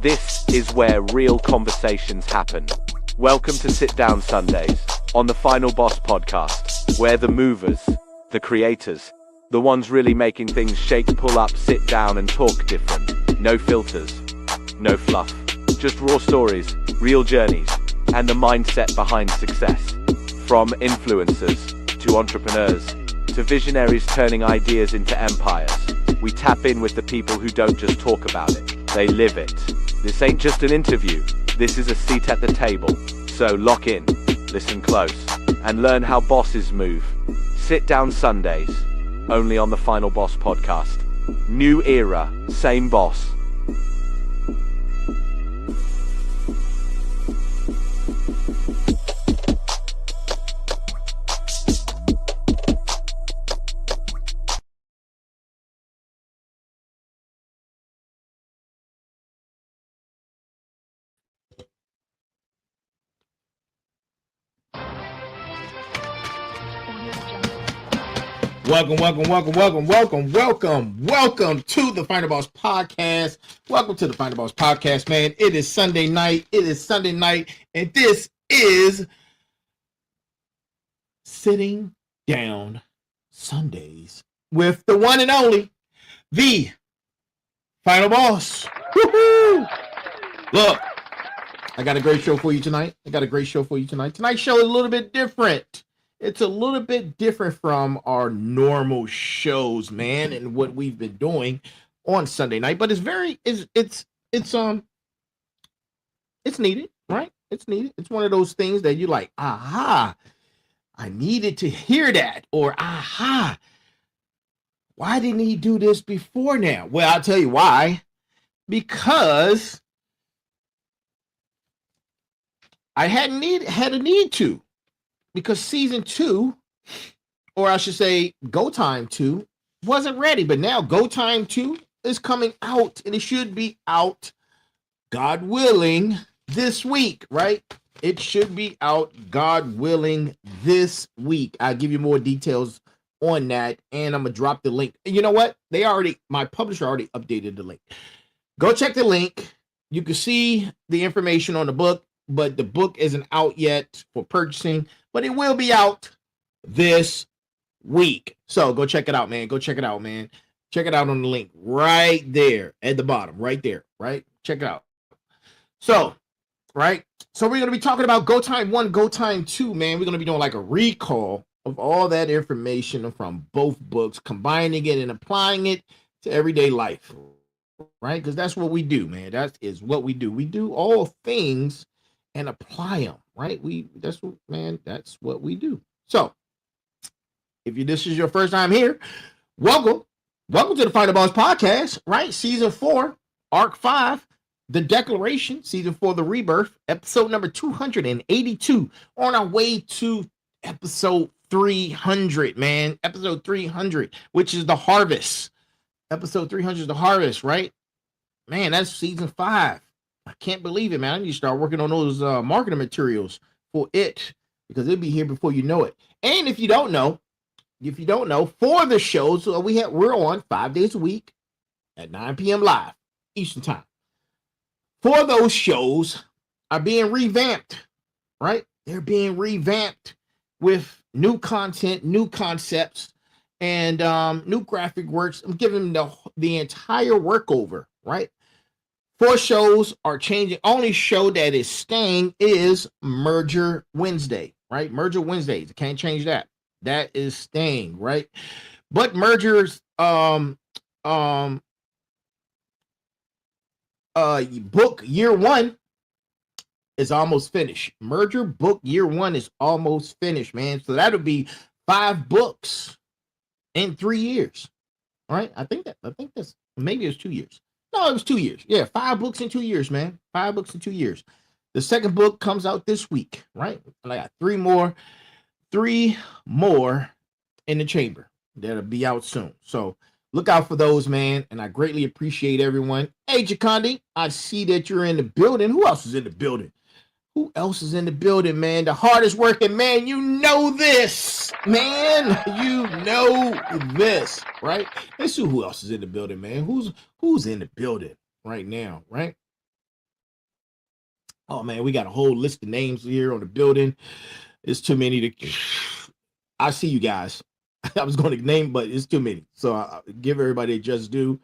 This is where real conversations happen. Welcome to Sit Down Sundays on the Final Boss podcast, where the movers, the creators, the ones really making things shake, pull up, sit down and talk different. No filters, no fluff, just raw stories, real journeys, and the mindset behind success. From influencers to entrepreneurs to visionaries turning ideas into empires, we tap in with the people who don't just talk about it, they live it. This ain't just an interview, this is a seat at the table. So lock in, listen close, and learn how bosses move. Sit Down Sundays, only on the Final Boss podcast. New era, same boss. Welcome to the Final Boss Podcast. Welcome to the Final Boss Podcast, man. It is Sunday night, and this is Sitting Down Sundays with the one and only, the Final Boss. Woo-hoo! Look, I got a great show for you tonight. Tonight's show is a little bit different. It's a little bit different from our normal shows, man, and what we've been doing on Sunday night. But it's needed, right? It's needed. It's one of those things that you're like, aha, I needed to hear that, or aha, why didn't he do this before now? Well, I'll tell you why. Because I had a need to. Because season 2, or I should say GOTIME 2, wasn't ready. But now GOTIME 2 is coming out, and it should be out, God willing, this week, right? It should be out, God willing, this week. I'll give you more details on that, and I'm going to drop the link. You know what? My publisher already updated the link. Go check the link. You can see the information on the book, but the book isn't out yet for purchasing. But it will be out this week. So go check it out, man. Check it out on the link right there at the bottom, right there, right? Check it out. So, right? So we're going to be talking about GOTIME 1, GOTIME 2, man. We're going to be doing like a recall of all that information from both books, combining it and applying it to everyday life, right? Because that's what we do, man. That is what we do. We do all things and apply them, right? That's what we do. So, if this is your first time here, welcome to the Final Boss Podcast, right? Season 4, Arc 5, The Declaration, Season 4, The Rebirth, episode number 282, on our way to episode 300, man. Episode 300, which is the harvest. Episode 300 is the harvest, right? Man, that's season 5. I can't believe it, man. I need to start working on those marketing materials for it, because it'll be here before you know it. And if you don't know, for the shows, we're on 5 days a week at 9 p.m. live Eastern time. For those shows are being revamped, right? They're being revamped with new content, new concepts, and new graphic works. I'm giving them the entire work over, right? 4 shows are changing. Only show that is staying is Merger Wednesday, right? Merger Wednesdays. Can't change that. That is staying, right? But Merger's book year 1 is almost finished. Merger book year 1 is almost finished, man. So that'll be 5 books in 3 years. All right. I think that's maybe it's 2 years. No, it was 2 years. Yeah, 5 books in 2 years, man. 5 books in 2 years. The second book comes out this week, right? And I got 3 more in the chamber that'll be out soon. So look out for those, man. And I greatly appreciate everyone. Hey, Jacondi, I see that you're in the building. Who else is in the building? Who else is in the building, man? The hardest working man. You know this, man. You know this, right? Let's see who else is in the building, man. Who's in the building right now, right? Oh man, we got a whole list of names here on the building. It's too many to. I see you guys. I was going to name, but it's too many. So I give everybody a just due.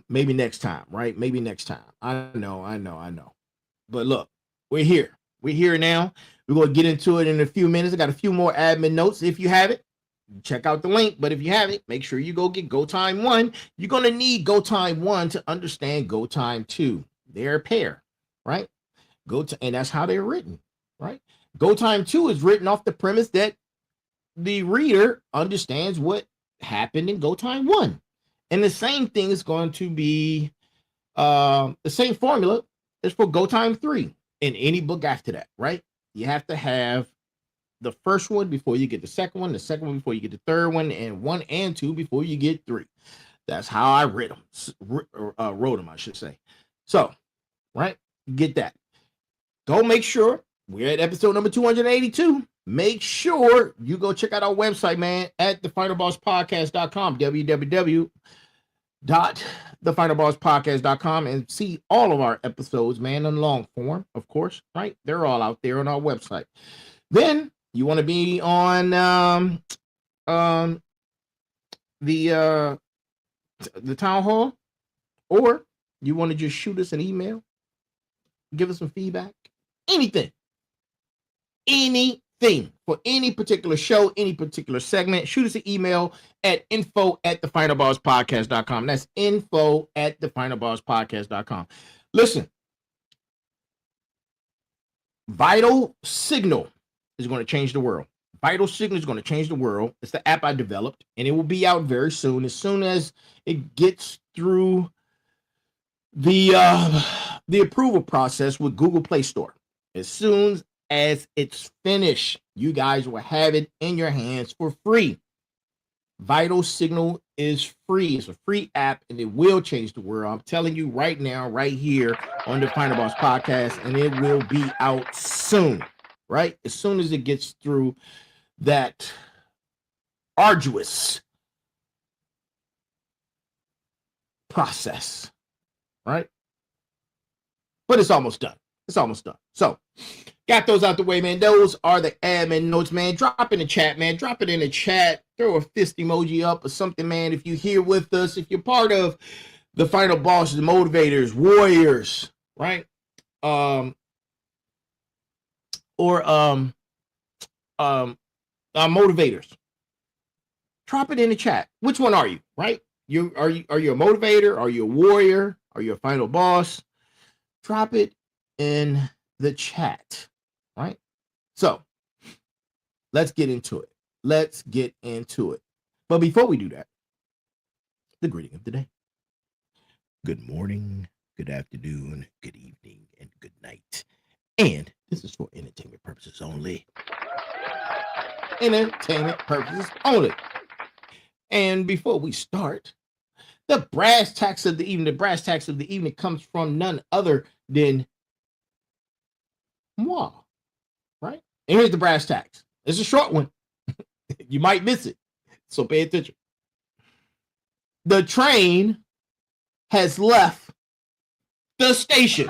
Maybe next time, right? Maybe next time. I know. But look, we're here. We're here now. We're going to get into it in a few minutes. I got a few more admin notes. If you have it, check out the link. But if you have it, make sure you go get GOTIME 1. You're going to need GOTIME 1 to understand GOTIME 2. They're a pair, right? And that's how they're written, right? GOTIME 2 is written off the premise that the reader understands what happened in GOTIME 1. And the same thing is going to be the same formula is for GOTIME 3 in any book after that, right? You have to have the first one before you get the second one before you get the third one, and 1 and 2 before you get 3. That's how I wrote them, I should say. So, right, get that. Go make sure we're at episode number 282. Make sure you go check out our website, man, at thefinalbosspodcast.com, www.thefinalbosspodcast.com, and see all of our episodes, man, in long form, of course, right? They're all out there on our website. Then you want to be on the town hall, or you want to just shoot us an email, give us some feedback, anything for any particular show, any particular segment, shoot us an email at info@thefinalbosspodcast.com. That's info@thefinalbosspodcast.com. Listen, Vital Signal is going to change the world. Vital Signal is going to change the world. It's the app I developed, and it will be out very soon. As soon as it gets through the approval process with Google Play Store. As soon as it's finished, you guys will have it in your hands for free. Vital Signal is free. It's a free app, and it will change the world. I'm telling you right now, right here on the Final Boss Podcast, and it will be out soon, right? As soon as it gets through that arduous process, right? But it's almost done. So, got those out the way, man. Those are the admin notes, man. Drop in the chat, man. Drop it in the chat. Throw a fist emoji up or something, man. If you're here with us, if you're part of the Final Bosses, motivators, warriors, right? Motivators. Drop it in the chat. Which one are you, right? Are you a motivator? Are you a warrior? Are you a final boss? Drop it in the chat, right? So let's get into it. But before we do that, the greeting of the day. Good morning, good afternoon, good evening, and good night. And this is for entertainment purposes only. Entertainment purposes only. And before we start, the brass tacks of the evening comes from none other than moi, right? And here's the brass tacks. It's a short one. You might miss it, so pay attention. The train has left the station.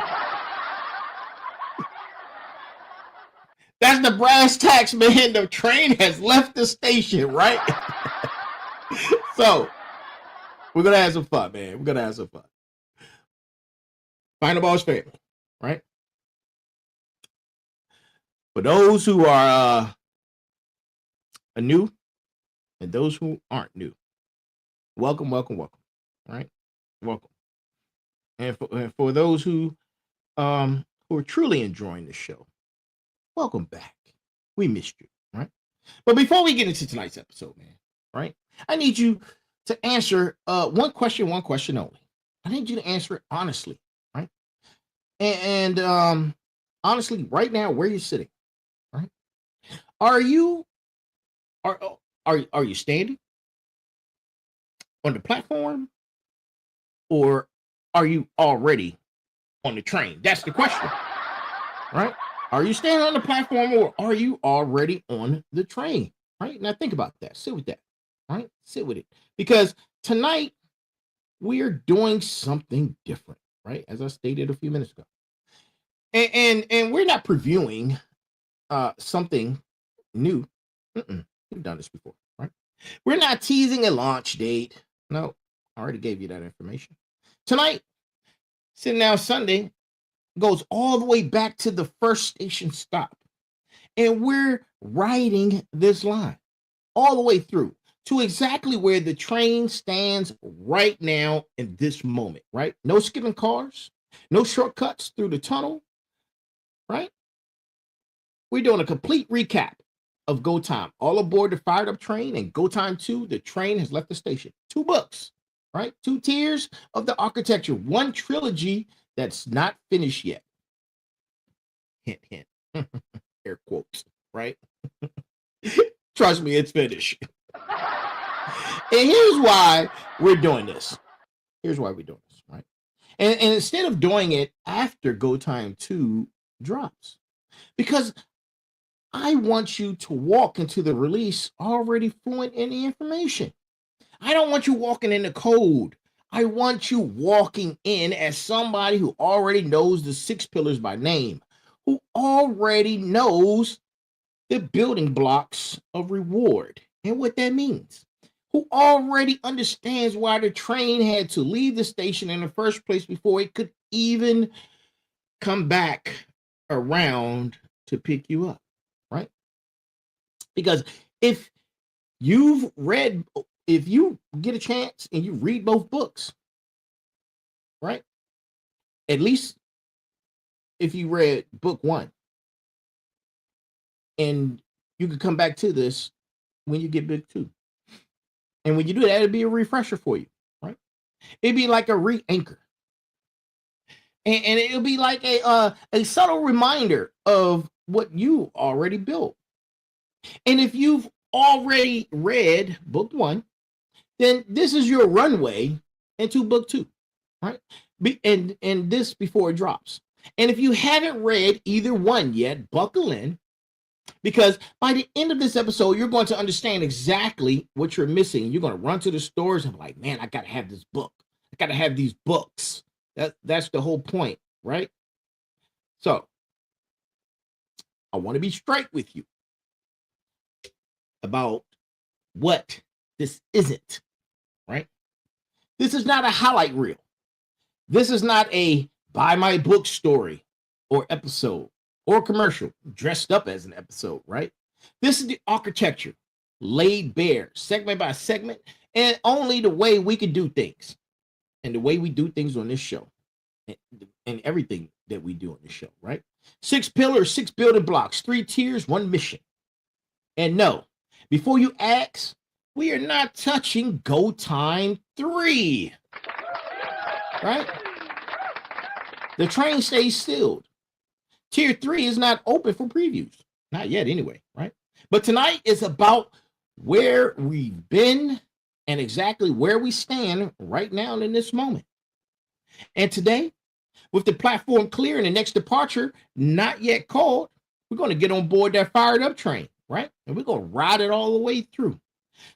That's the brass tacks, man. The train has left the station, right? So we're gonna have some fun, man. Final Boss family, right? For those who are new and those who aren't new, welcome, right? Welcome. And for those who are truly enjoying the show, welcome back. We missed you, right? But before we get into tonight's episode, man, right? I need you to answer one question only. I need you to answer it honestly, right? And honestly, right now, where you're sitting, right? Are you standing on the platform, or are you already on the train? That's the question, right? Are you standing on the platform, or are you already on the train? Right? Now think about that. Sit with that. Right? Sit with it. Because tonight we are doing something different, right? As I stated a few minutes ago. And we're not previewing something new. We've done this before, right? We're not teasing a launch date. No, I already gave you that information. Tonight, Sitting Down Sunday goes all the way back to the first station stop. And we're riding this line all the way through to exactly where the train stands right now in this moment, right? No skipping cars, no shortcuts through the tunnel, right? We're doing a complete recap of Go Time. All aboard the fired up train and Go Time 2, the train has left the station. 2 books, right? 2 tiers of the architecture, 1 trilogy that's not finished yet. Hint, hint. Air quotes, right? Trust me, it's finished. And here's why we're doing this. Right? And instead of doing it after Go Time 2 drops, because I want you to walk into the release already fluent in the information. I don't want you walking in the code. I want you walking in as somebody who already knows the 6 pillars by name, who already knows the building blocks of reward and what that means, who already understands why the train had to leave the station in the first place before it could even come back around to pick you up, right? Because if you get a chance and you read both books, right? At least if you read book 1, and you could come back to this when you get book 2. And when you do that, it'd be a refresher for you, right? It'd be like a re-anchor. And it'll be like a subtle reminder of what you already built. And if you've already read book 1, then this is your runway into book 2, right? And this before it drops. And if you haven't read either one yet, buckle in, because by the end of this episode, you're going to understand exactly what you're missing. You're going to run to the stores and be like, man, I got to have this book. I got to have these books. That's the whole point, right? So I want to be straight with you about what this isn't, right? This is not a highlight reel. This is not a buy my book story or episode or commercial dressed up as an episode, right? This is the architecture laid bare, segment by segment, and only the way we can do things and the way we do things on this show and everything that we do on this show, right? 6 pillars, 6 building blocks, 3 tiers, 1 mission. And no, before you ask, we are not touching Go Time 3, right? The train stays stilled. Tier 3 is not open for previews. Not yet anyway, right? But tonight is about where we've been and exactly where we stand right now in this moment. And today, with the platform clear and the next departure not yet called, we're going to get on board that fired up train, right? And we're going to ride it all the way through.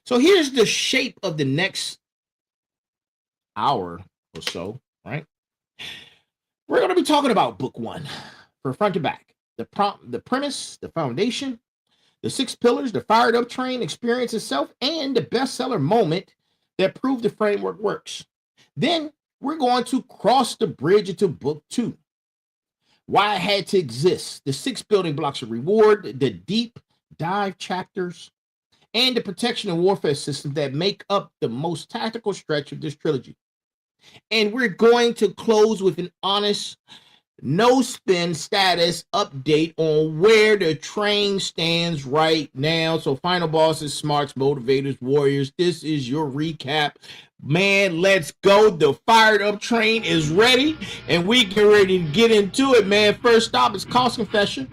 So here's the shape of the next hour or so, right? We're going to be talking about book 1 from front to back. The premise, the foundation, the 6 pillars, the fired up train experience itself, and the bestseller moment that proved the framework works. Then we're going to cross the bridge into book 2. Why it had to exist, the 6 building blocks of reward, the deep dive chapters, and the protection and warfare systems that make up the most tactical stretch of this trilogy. And we're going to close with an honest, no spin status update on where the train stands right now. So final bosses, smarts, motivators, warriors, this is your recap. Man, let's go. The fired up train is ready and we get ready to get into it, man. First stop is cost confession.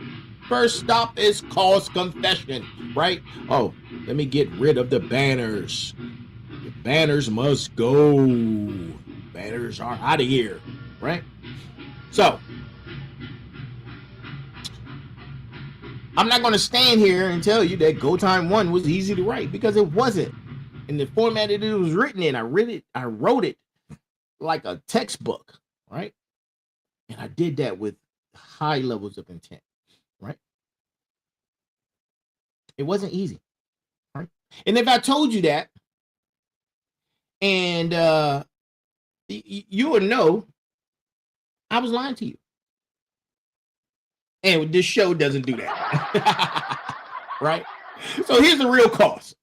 Right? Oh, let me get rid of the banners. The banners must go. Banners are out of here, right? So I'm not going to stand here and tell you that Go Time 1 was easy to write, because it wasn't. In the format that it was written in, I wrote it like a textbook, right? And I did that with high levels of intent, right? It wasn't easy, right? And if I told you that, and you would know I was lying to you. And this show doesn't do that, right? So here's the real cost.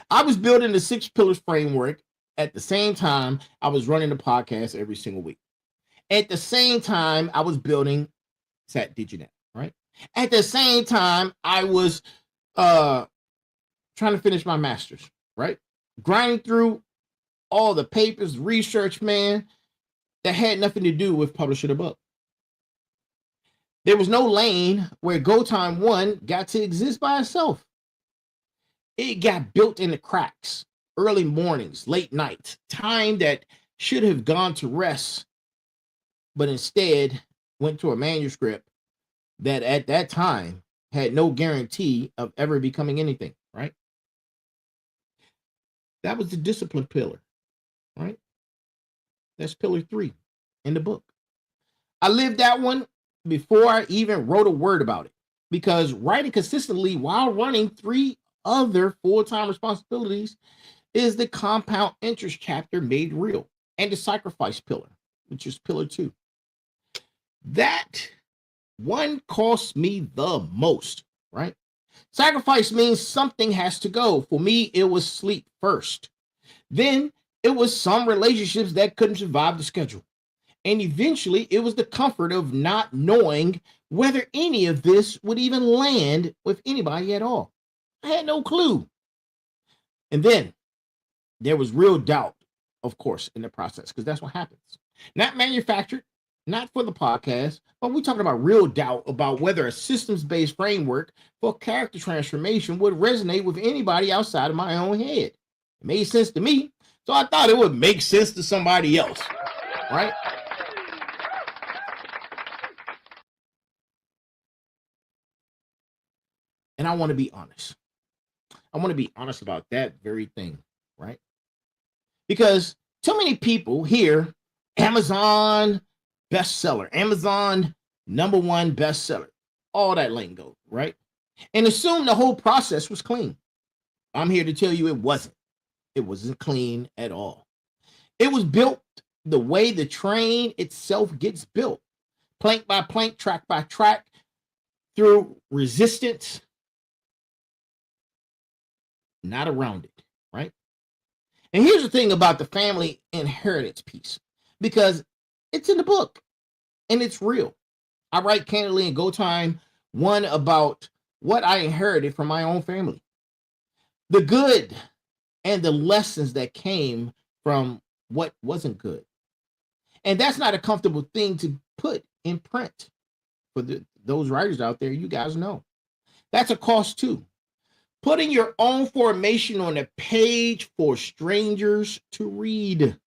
I was building the 6 pillars framework at the same time I was running the podcast every single week. At the same time, I was building Sat Diginet, right? At the same time, I was trying to finish my master's, right? Grinding through all the papers, research, man, that had nothing to do with publishing a book. There was no lane where GOTIME 1 got to exist by itself. It got built in the cracks, early mornings, late nights, time that should have gone to rest, but instead went to a manuscript that at that time had no guarantee of ever becoming anything, right? That was the discipline pillar, right? That's pillar 3 in the book. I lived that one before I even wrote a word about it, because writing consistently while running 3 other full-time responsibilities is the compound interest chapter made real, and the sacrifice pillar, which is pillar 2. That one costs me the most, right? Sacrifice means something has to go. For me, it was sleep first. Then it was some relationships that couldn't survive the schedule. And eventually it was the comfort of not knowing whether any of this would even land with anybody at all. I had no clue. And then there was real doubt, of course, in the process, because that's what happens. Not manufactured, not for the podcast, but we're talking about real doubt about whether a systems-based framework for character transformation would resonate with anybody outside of my own head. It made sense to me, so I thought it would make sense to somebody else, right? And I want to be honest. I want to be honest about that very thing, right? Because too many people hear Amazon bestseller, Amazon #1 bestseller, all that lingo, right? And assume the whole process was clean. I'm here to tell you it wasn't. It wasn't clean at all. It was built the way the train itself gets built, plank by plank, track by track, through resistance, not around it, right? And here's the thing about the family inheritance piece, because it's in the book and it's real. I write candidly in GOTIME 1 about what I inherited from my own family, the good and the lessons that came from what wasn't good. And that's not a comfortable thing to put in print. For those writers out there, you guys know. That's a cost too. Putting your own formation on a page for strangers to read,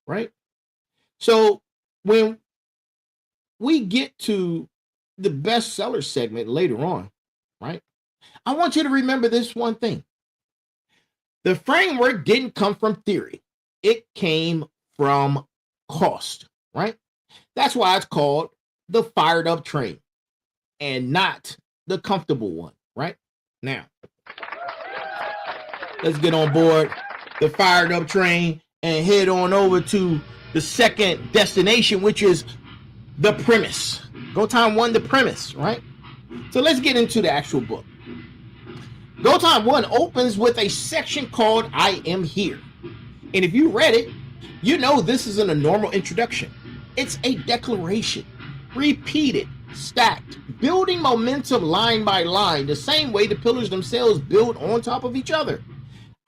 right? So when we get to the bestseller segment later on, right, I want you to remember this one thing. The framework didn't come from theory. It came from cost, right? That's why it's called the fired up train and not the comfortable one, right? Now, let's get on board the fired up train and head on over to the second destination, which is the premise. GOTIME 1, the premise, right? So let's get into the actual book. GOTIME 1 opens with a section called I Am Here. And if you read it, you know this isn't a normal introduction. It's a declaration, repeated, stacked, building momentum line by line, the same way the pillars themselves build on top of each other.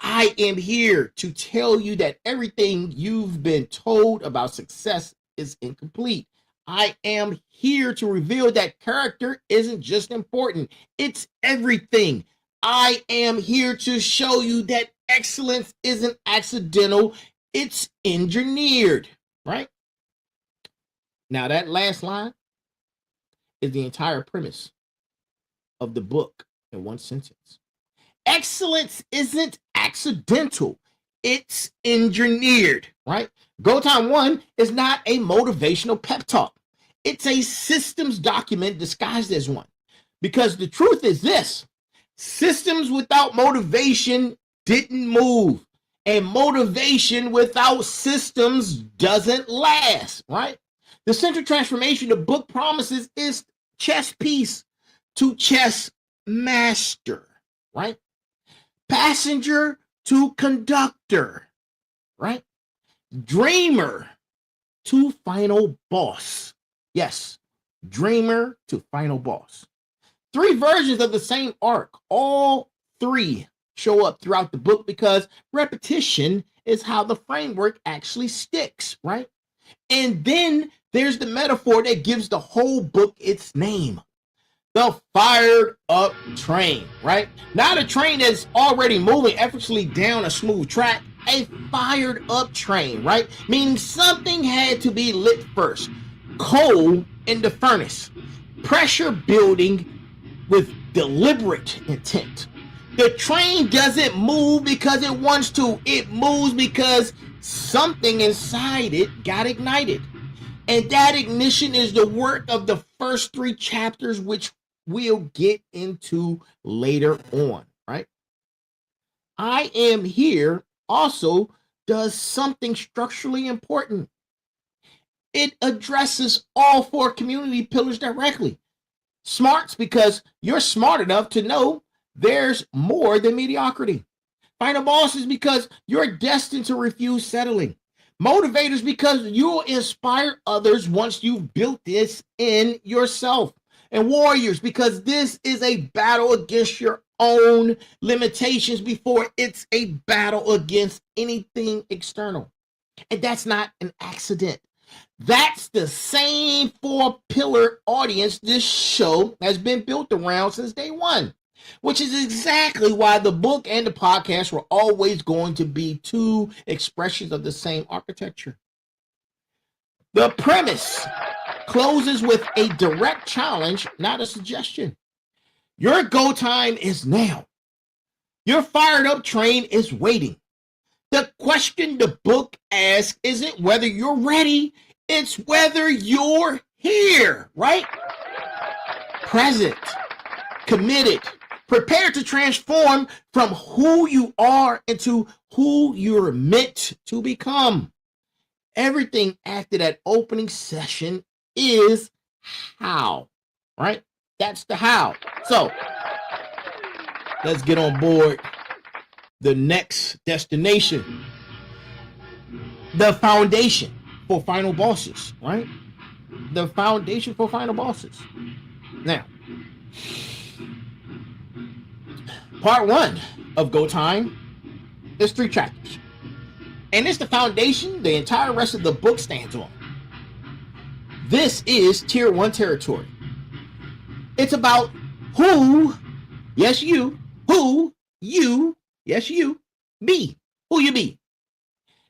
I am here to tell you that everything you've been told about success is incomplete. I am here to reveal that character isn't just important, it's everything. I am here to show you that excellence isn't accidental, it's engineered, right? Now, that last line is the entire premise of the book in one sentence. Excellence isn't accidental, it's engineered, right? GOTIME 1 is not a motivational pep talk. It's a systems document disguised as one. Because the truth is this: systems without motivation didn't move. And motivation without systems doesn't last, right? The central transformation the book promises is chess piece to chess master, right? Passenger to conductor, right? Dreamer to final boss. Yes, dreamer to final boss. Three versions of the same arc. All three show up throughout the book because repetition is how the framework actually sticks, right? And then there's the metaphor that gives the whole book its name: the fired up train, right? Not a train that's already moving effortlessly down a smooth track, a fired up train, right? Meaning something had to be lit first. Coal in the furnace, pressure building with deliberate intent. The train doesn't move because it wants to, it moves because something inside it got ignited. And that ignition is the work of the first three chapters, which we'll get into later on, right? I Am Here also does something structurally important. It addresses all four community pillars directly. Smarts, because you're smart enough to know there's more than mediocrity. Final bosses, because you're destined to refuse settling. Motivators, because you'll inspire others once you've built this in yourself. And warriors, because this is a battle against your own limitations before it's a battle against anything external. And that's not an accident. That's the same four-pillar audience this show has been built around since day one, which is exactly why the book and the podcast were always going to be two expressions of the same architecture. The premise closes with a direct challenge, not a suggestion. Your go time is now. Your fired up train is waiting. The question the book asks isn't whether you're ready, it's whether you're here, right? Present, committed, prepared to transform from who you are into who you're meant to become. Everything after that opening session is how, right? That's the how. So let's get on board the next destination, the foundation for final bosses, right? The foundation for final bosses. Now, part one of Go Time is 3 chapters. And it's the foundation the entire rest of the book stands on. This is tier 1 territory. It's about who, yes you, who you, yes you, be. Who you be.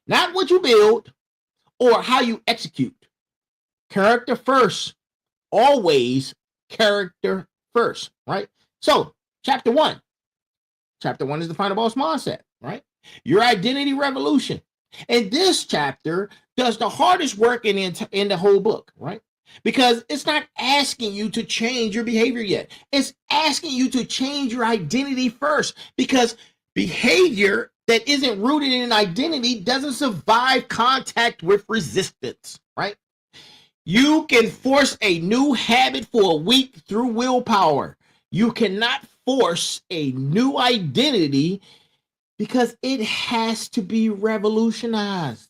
Not what you build or how you execute. Character first. Always character first, right? So, chapter 1. Chapter 1 is the final boss mindset, right? Your identity revolution. And this chapter does the hardest work in the whole book, right? Because it's not asking you to change your behavior yet. It's asking you to change your identity first, because behavior that isn't rooted in identity doesn't survive contact with resistance, right? You can force a new habit for a week through willpower. You cannot force a new identity because it has to be revolutionized,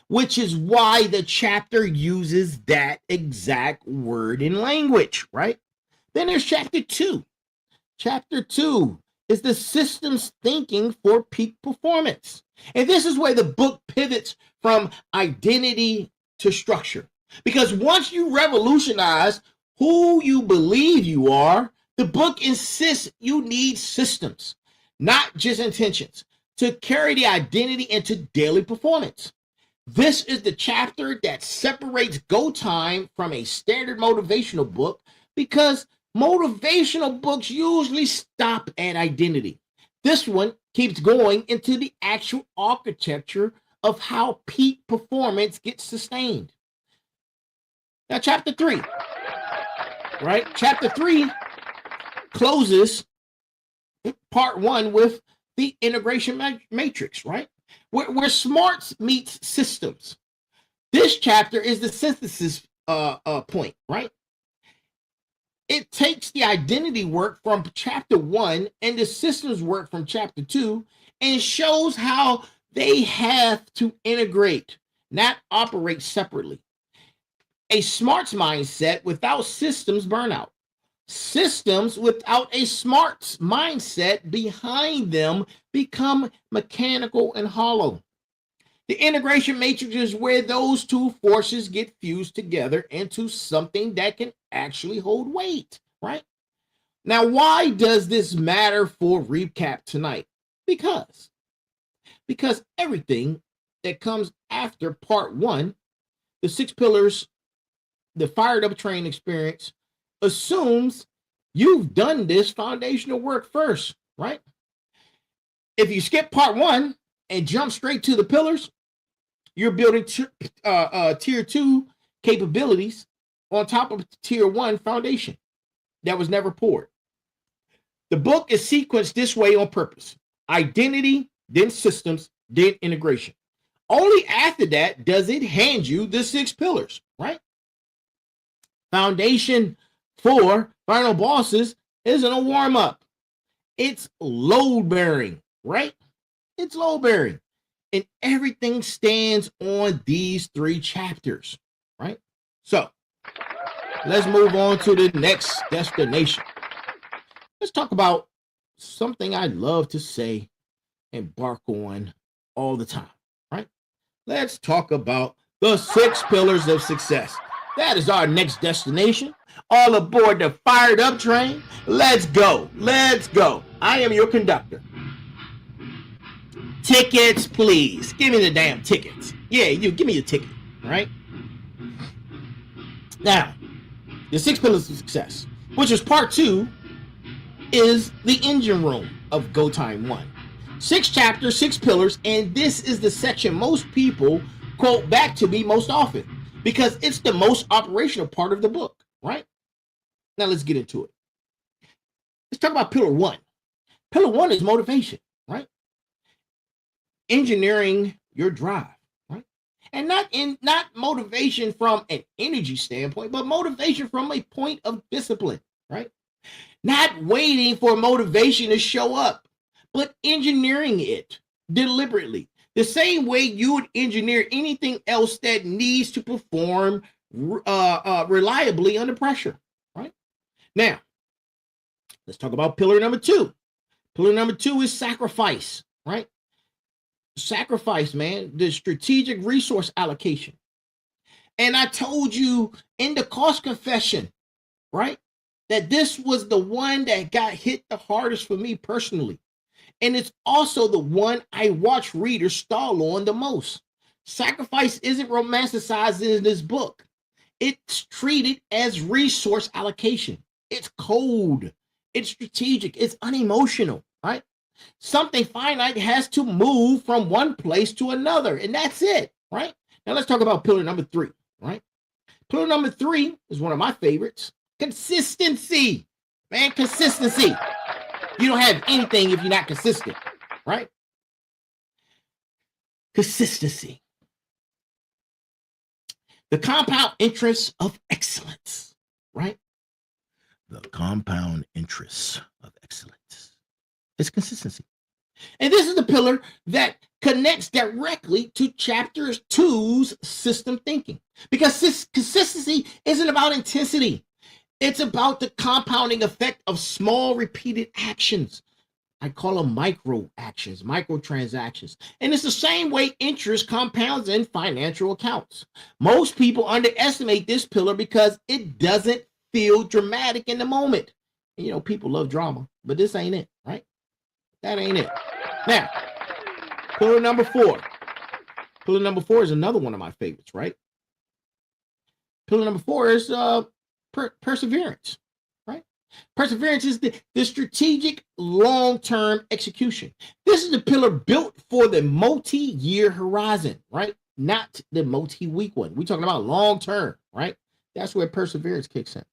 which is why the chapter uses that exact word and language, right? Then there's chapter 2. Chapter 2 is the systems thinking for peak performance. And this is where the book pivots from identity to structure. Because once you revolutionize who you believe you are, the book insists you need systems, not just intentions, to carry the identity into daily performance. This is the chapter that separates Go Time from a standard motivational book, because motivational books usually stop at identity. This one keeps going into the actual architecture of how peak performance gets sustained. Now, chapter 3, right? Chapter 3 closes part 1 with the integration matrix, right? Where smarts meets systems. This chapter is the synthesis point, right? It takes the identity work from chapter 1 and the systems work from chapter 2 and shows how they have to integrate, not operate separately. A smarts mindset without systems burnout. Systems without a smarts mindset behind them become mechanical and hollow. The integration matrix is where those two forces get fused together into something that can actually hold weight, right? Now, why does this matter for recap tonight? Because everything that comes after part 1, the 6 pillars, the fired up train experience, assumes you've done this foundational work first, right? If you skip part 1 and jump straight to the pillars, you're building tier 2 capabilities on top of tier 1 foundation that was never poured. The book is sequenced this way on purpose: identity, then systems, then integration. Only after that does it hand you the 6 pillars, right? Foundation for final bosses isn't a warm-up. It's load bearing, right? It's load bearing. And everything stands on these 3 chapters, right? So let's move on to the next destination. Let's talk about something I love to say and bark on all the time, right? Let's talk about the 6 pillars of success. That is our next destination. All aboard the fired up train. Let's go. Let's go. I am your conductor. Tickets, please. Give me the damn tickets. Yeah, you give me your ticket, right? Now, the 6 pillars of success, which is part 2, is the engine room of GOTIME 1. 6 chapters, 6 pillars, and this is the section most people quote back to me most often because it's the most operational part of the book, right? Now let's get into it. Let's talk about pillar 1. Pillar 1 is motivation, right? Engineering your drive, right? And not motivation from an energy standpoint, but motivation from a point of discipline, right? Not waiting for motivation to show up, but engineering it deliberately. The same way you would engineer anything else that needs to perform reliably under pressure, right? Now, let's talk about pillar number 2. Pillar number 2 is sacrifice, right? Sacrifice, man, the strategic resource allocation. And I told you in the cost confession, right, that this was the one that got hit the hardest for me personally. And it's also the one I watch readers stall on the most. Sacrifice isn't romanticized in this book. It's treated as resource allocation. It's cold. It's strategic. It's unemotional, right? Something finite has to move from one place to another, and that's it, right? Now let's talk about pillar number 3, right? Pillar number 3 is one of my favorites. Consistency, man, consistency. You don't have anything if you're not consistent, right? Consistency. The compound interest of excellence, right? The compound interest of excellence. It's consistency. And this is the pillar that connects directly to chapter 2's system thinking. Because consistency isn't about intensity. It's about the compounding effect of small repeated actions. I call them micro actions, micro transactions. And it's the same way interest compounds in financial accounts. Most people underestimate this pillar because it doesn't feel dramatic in the moment. And, you know, people love drama, but this ain't it, right? That ain't it. Now, pillar number 4. Pillar number 4 is another one of my favorites, right? Pillar number 4 is perseverance, right? Perseverance is the strategic long-term execution. This is the pillar built for the multi-year horizon, right? Not the multi-week one. We're talking about long-term, right? That's where perseverance kicks in.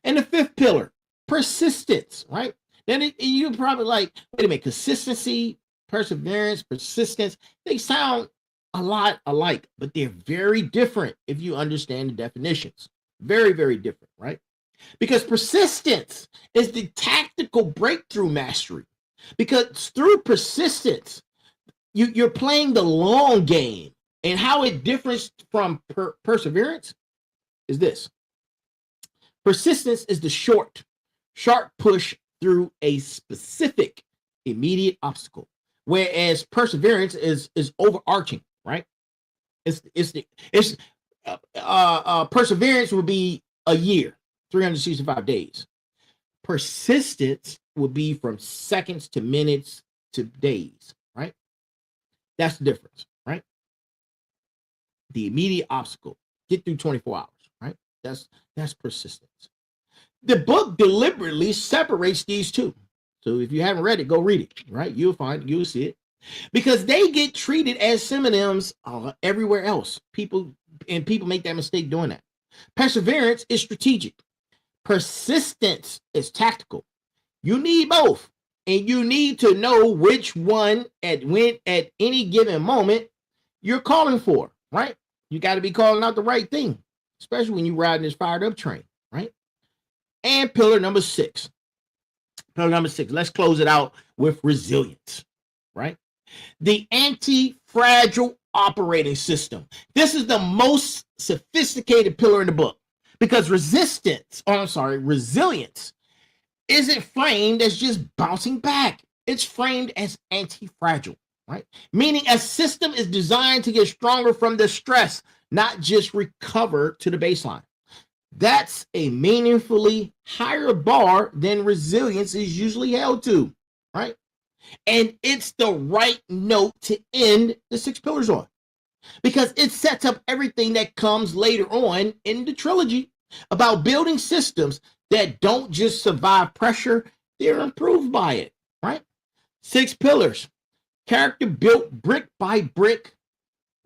And the fifth pillar, persistence, right? Then you're probably like, wait a minute, consistency, perseverance, persistence, they sound a lot alike, but they're very different if you understand the definitions. Very, very different, right? Because persistence is the tactical breakthrough mastery. Because through persistence, you're playing the long game. And how it differs from perseverance is this. Persistence is the sharp push through a specific immediate obstacle, whereas perseverance is overarching, right? Perseverance would be a year, 365 days. Persistence would be from seconds to minutes to days, right? That's the difference, right? The immediate obstacle, get through 24 hours, right? That's persistence. The book deliberately separates these two. So if you haven't read it, go read it, right? You'll see it. Because they get treated as synonyms everywhere else. People make that mistake doing that. Perseverance is strategic. Persistence is tactical. You need both. And you need to know which one at any given moment you're calling for, right? You got to be calling out the right thing, especially when you're riding this fired up train, right? And pillar number six. Let's close it out with resilience, right? The anti-fragile operating system. This is the most sophisticated pillar in the book because resilience isn't framed as just bouncing back. It's framed as anti-fragile, right? Meaning a system is designed to get stronger from the stress, not just recover to the baseline. That's a meaningfully higher bar than resilience is usually held to, right? And it's the right note to end the 6 pillars on because it sets up everything that comes later on in the trilogy about building systems that don't just survive pressure, they're improved by it, right? 6 pillars, character built brick by brick,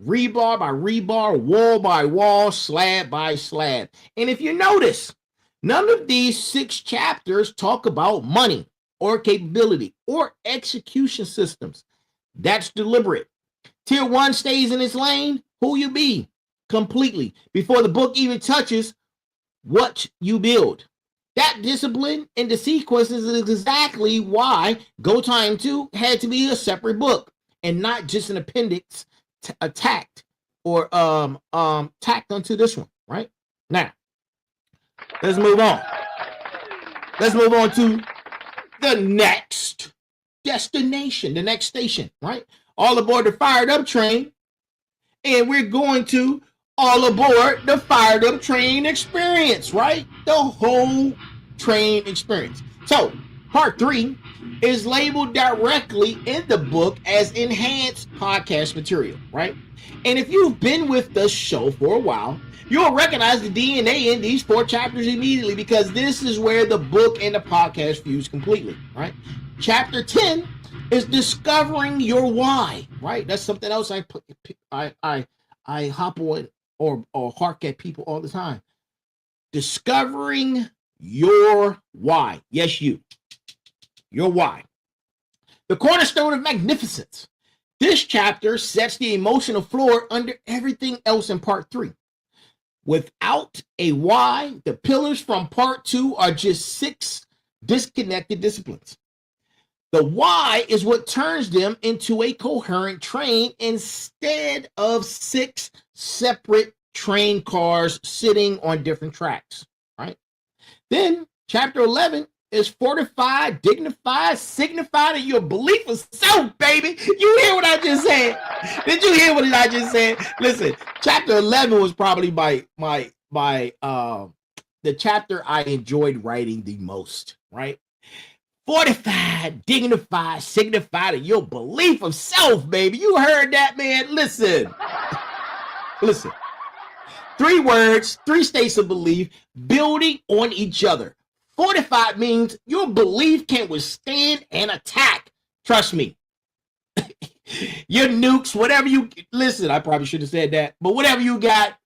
rebar by rebar, wall by wall, slab by slab. And if you notice, none of these 6 chapters talk about money or capability or execution systems. That's deliberate. Tier 1 stays in its lane, who you be completely before the book even touches what you build. That discipline and the sequences is exactly why GOTIME 2 had to be a separate book and not just an appendix tacked onto this one, right? Now, let's move on. Let's move on to the next destination, the next station, right? All aboard the fired up train, and we're going to all aboard the fired up train experience, right? The whole train experience. So, part 3 is labeled directly in the book as enhanced podcast material, right? And if you've been with the show for a while, you'll recognize the DNA in these 4 chapters immediately because this is where the book and the podcast fuse completely, right? Chapter 10 is discovering your why, right? That's something else I hop on or hark at people all the time. Discovering your why. Yes, your why. The cornerstone of magnificence. This chapter sets the emotional floor under everything else in part 3. Without a why, the pillars from part 2 are just 6 disconnected disciplines. The why is what turns them into a coherent train instead of 6 separate train cars sitting on different tracks, right? Then chapter 11 is fortified, dignified, signified in your belief of self, baby. You hear what I just said? Did you hear what I just said? Listen, chapter 11 was probably the chapter I enjoyed writing the most, right? Fortified, dignified, signified in your belief of self, baby. You heard that, man? Listen. 3 words, 3 states of belief, building on each other. Fortified means your belief can withstand an attack. Trust me. Your nukes, whatever you... Listen, I probably should have said that. But whatever you got,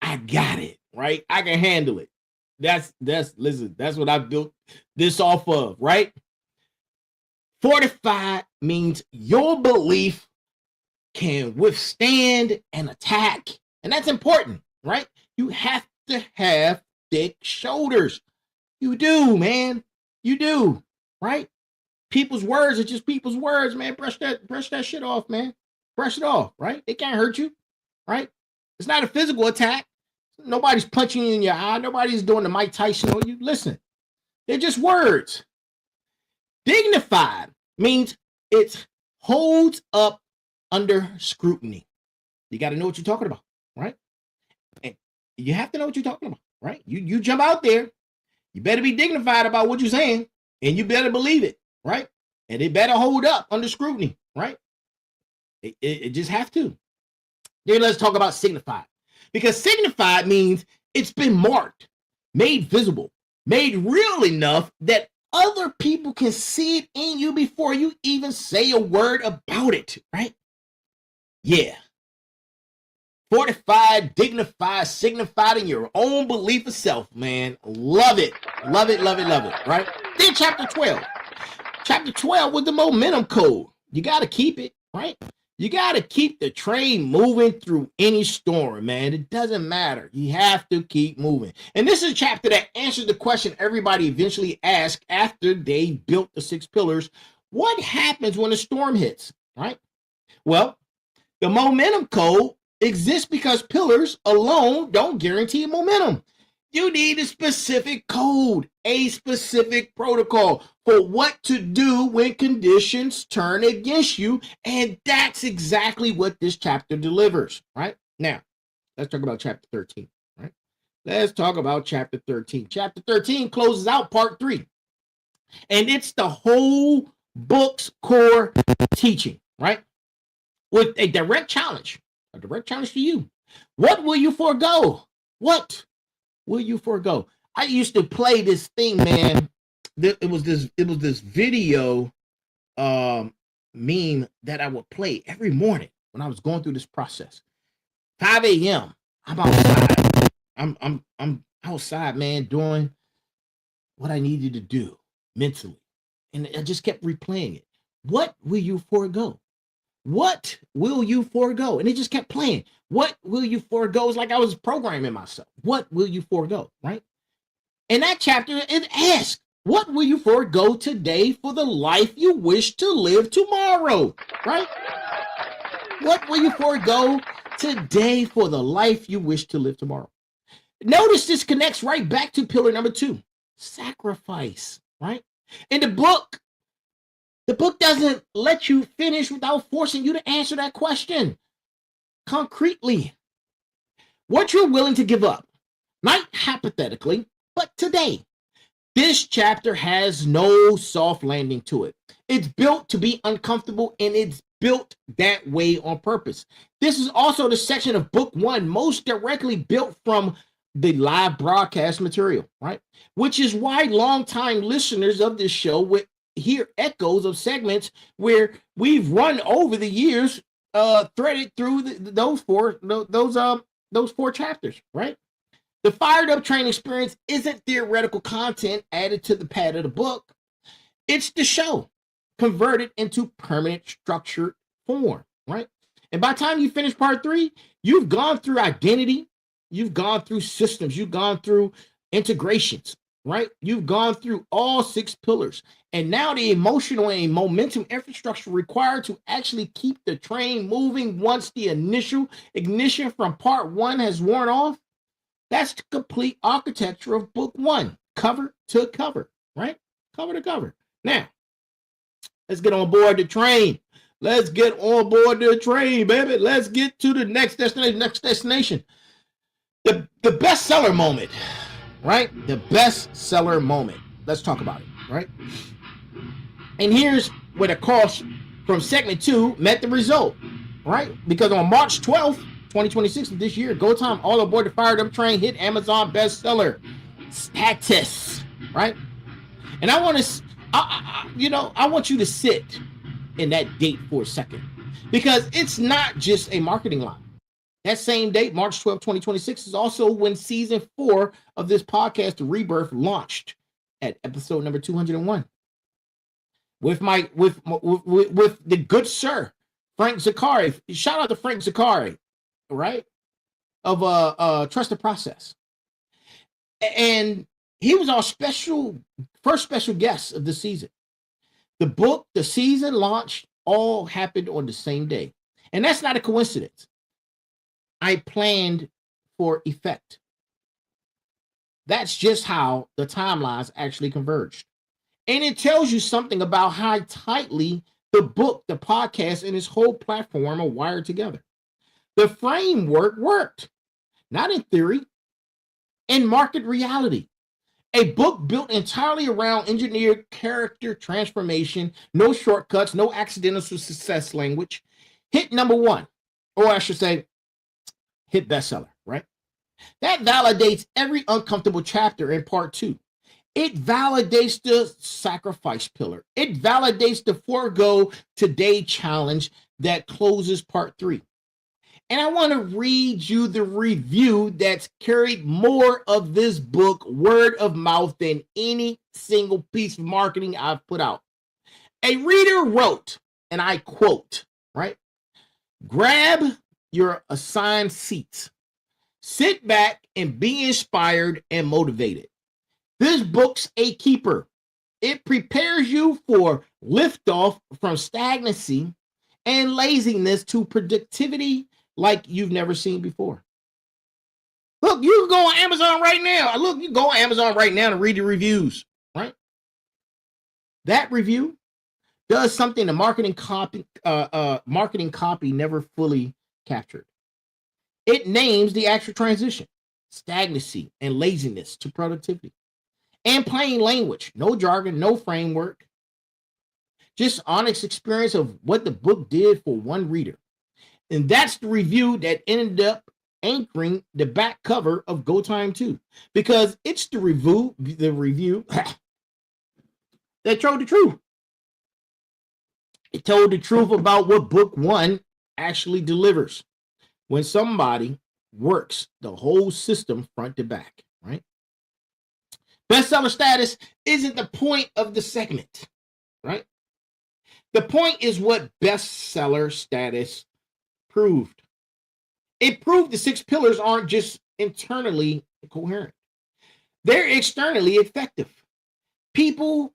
I got it. right? I can handle it. Listen, that's what I built this off of, right? Fortified means your belief can withstand an attack. And that's important, right? You have to have thick shoulders. You do, man. You do, right? People's words are just people's words, man. Brush that shit off, man. Brush it off, right? They can't hurt you, right? It's not a physical attack. Nobody's punching you in your eye. Nobody's doing the Mike Tyson on you. Listen, they're just words. Dignified means it holds up under scrutiny. You got to know what you're talking about, right? And you have to know what you're talking about, right? You jump out there, you better be dignified about what you're saying, and you better believe it, right? And it better hold up under scrutiny, right? It just have to. Then let's talk about signified. Because signified means it's been marked, made visible, made real enough that other people can see it in you before you even say a word about it, right? Yeah. Fortified, dignified, signified in your own belief of self, man. Love it. Love it, love it, love it, right? Then chapter 12. Chapter 12 was the momentum code. You got to keep it, right? You got to keep the train moving through any storm, man. It doesn't matter. You have to keep moving. And this is a chapter that answers the question everybody eventually asked after they built the 6 pillars. What happens when a storm hits, right? Well, the momentum code exists because pillars alone don't guarantee momentum. You need a specific code, a specific protocol for what to do when conditions turn against you. And that's exactly what this chapter delivers, right? Now, let's talk about chapter 13, right? Let's talk about chapter 13. Chapter 13 closes out part 3. And it's the whole book's core teaching, right? With a direct challenge to you. What will you forego? What will you forego? I used to play this thing, man. It was this video meme that I would play every morning when I was going through this process. 5 a.m. I'm outside. I'm outside, man, doing what I needed to do mentally. And I just kept replaying it. What will you forego? What will you forego? And it just kept playing. What will you forego? It's like I was programming myself. What will you forego, right? In that chapter, it asks, what will you forego today for the life you wish to live tomorrow, right? What will you forego today for the life you wish to live tomorrow? Notice this connects right back to pillar number 2, sacrifice, right? In the book doesn't let you finish without forcing you to answer that question concretely. What you're willing to give up, not hypothetically, but today. This chapter has no soft landing to it. It's built to be uncomfortable, and it's built that way on purpose. This is also the section of book 1 most directly built from the live broadcast material, right? Which is why longtime listeners of this show would hear echoes of segments where we've run over the years, threaded through those four chapters, right? The fired up train experience isn't theoretical content added to the pad of the book. It's the show converted into permanent structured form, right? And by the time you finish part 3, you've gone through identity, you've gone through systems, you've gone through integrations, right? You've gone through all 6 pillars. And now the emotional and momentum infrastructure required to actually keep the train moving once the initial ignition from part 1 has worn off. That's the complete architecture of book 1, cover to cover, right? Cover to cover. Now, let's get on board the train. Let's get on board the train, baby. Let's get to the next destination. The bestseller moment, right? The bestseller moment. Let's talk about it, right? And here's where the cost from segment 2 met the result, right? Because on March 12th, 2026 of this year, GOTIME All Aboard the Fired Up Train hit Amazon bestseller status, right? And I want to, I want you to sit in that date for a second, because it's not just a marketing line. That same date, March 12, 2026, is also when season 4 of this podcast, The Rebirth, launched at episode number 201. With the good sir, Frank Zakari. Shout out to Frank Zakari, right? Of Trust the Process. And he was our first special guest of the season. The book, the season launch, all happened on the same day. And that's not a coincidence. I planned for effect. That's just how the timelines actually converged. And it tells you something about how tightly the book, the podcast, and its whole platform are wired together. The framework worked, not in theory, in market reality. A book built entirely around engineered character transformation, no shortcuts, no accidental success language, hit number 1, or I should say, hit bestseller, right? That validates every uncomfortable chapter in part 2. It validates the sacrifice pillar. It validates the forego today challenge that closes part 3. And I want to read you the review that's carried more of this book word of mouth than any single piece of marketing I've put out. A reader wrote, and I quote, right? Grab your assigned seats. Sit back and be inspired and motivated. This book's a keeper. It prepares you for liftoff from stagnancy and laziness to productivity like you've never seen before. Look, you can go on Amazon right now. Look, you can go on Amazon right now and read the reviews, right? That review does something the marketing copy never fully captured. It names the actual transition, stagnancy and laziness to productivity. And plain language, no jargon, no framework, just honest experience of what the book did for one reader. And that's the review that ended up anchoring the back cover of GOTIME 2, because it's the review that told the truth. It told the truth about what book 1 actually delivers when somebody works the whole system front to back, right? Bestseller status isn't the point of the segment, right? The point is what bestseller status proved. It proved the 6 pillars aren't just internally coherent. They're externally effective. People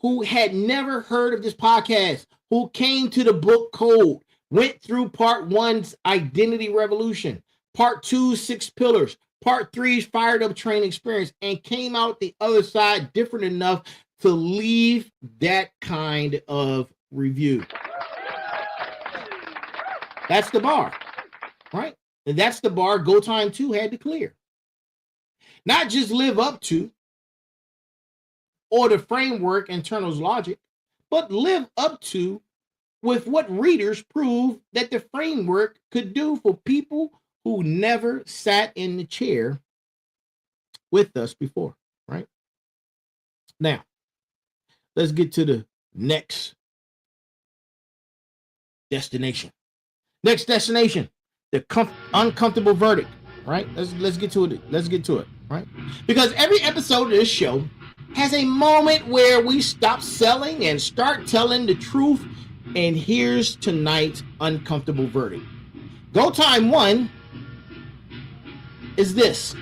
who had never heard of this podcast, who came to the book cold, went through part 1's identity revolution, part 2's 6 pillars, part 3's fired up training experience, and came out the other side different enough to leave that kind of review. That's the bar, right? And that's the bar GOTIME 2 had to clear. Not just live up to, or the framework internal's logic, but live up to with what readers prove that the framework could do for people who never sat in the chair with us before, right? Now, let's get to the next destination. Next destination, the uncomfortable verdict, right? Let's get to it. Let's get to it, right? Because every episode of this show has a moment where we stop selling and start telling the truth. And here's tonight's uncomfortable verdict. GOTIME 1 is this.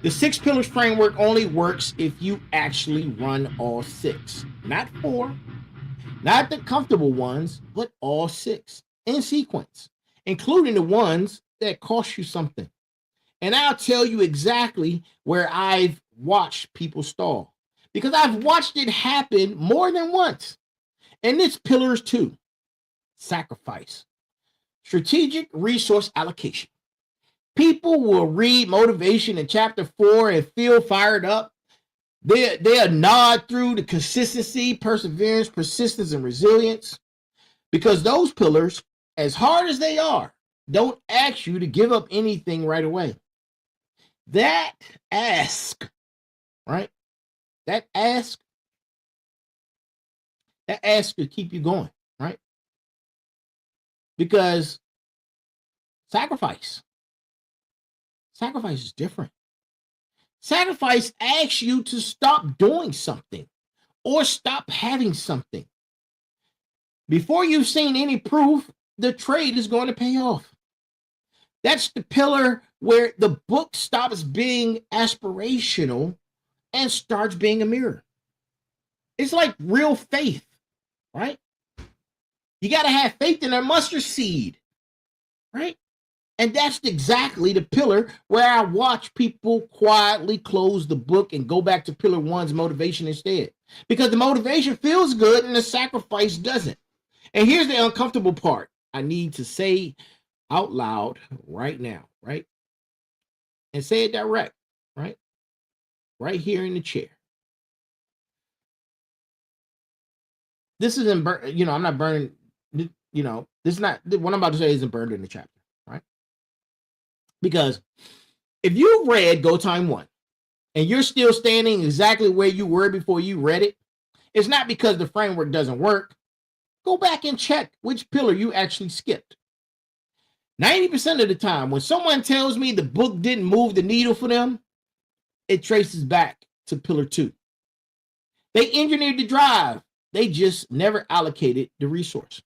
The 6 pillars framework only works if you actually run all 6. Not 4, not the comfortable ones, but all 6 in sequence, including the ones that cost you something. And I'll tell you exactly where I've watched people stall, because I've watched it happen more than once. And it's pillars 2, sacrifice, strategic resource allocation. People will read motivation in chapter 4 and feel fired up. They'll nod through the consistency, perseverance, persistence, and resilience, because those pillars, as hard as they are, don't ask you to give up anything right away. That ask, right? That ask could keep you going, right? Because Sacrifice. Sacrifice is different. Sacrifice asks you to stop doing something or stop having something. Before you've seen any proof, the trade is going to pay off. That's the pillar where the book stops being aspirational and starts being a mirror. It's like real faith, right? You got to have faith in a mustard seed, right? And that's exactly the pillar where I watch people quietly close the book and go back to pillar one's motivation instead. Because the motivation feels good and the sacrifice doesn't. And here's the uncomfortable part I need to say out loud right now, right? And say it direct, right? Right here in the chair. This isn't, I'm not burning, this is not, what I'm about to say isn't burned in the chapter, right? Because if you read Go Time 1 and you're still standing exactly where you were before you read it, it's not because the framework doesn't work. Go back and check which pillar you actually skipped. 90% of the time, when someone tells me the book didn't move the needle for them, it traces back to pillar 2. They engineered the drive. They just never allocated the resource.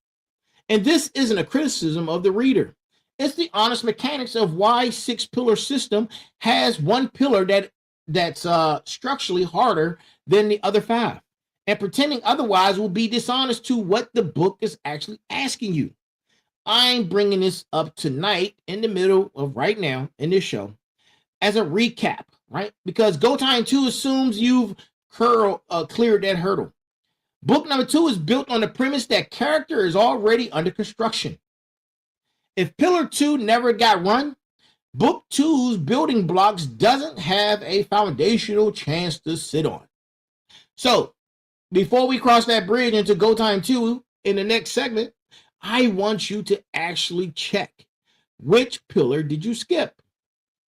And this isn't a criticism of the reader. It's the honest mechanics of why 6-pillar system has one pillar that's structurally harder than the other 5. And pretending otherwise will be dishonest to what the book is actually asking you. I'm bringing this up tonight in the middle of right now in this show as a recap, right? Because Go Time 2 assumes you've cleared that hurdle. Book number 2 is built on the premise that character is already under construction. If pillar 2 never got run, book 2's building blocks doesn't have a foundational chance to sit on. So before we cross that bridge into Go Time 2 in the next segment, I want you to actually check which pillar did you skip.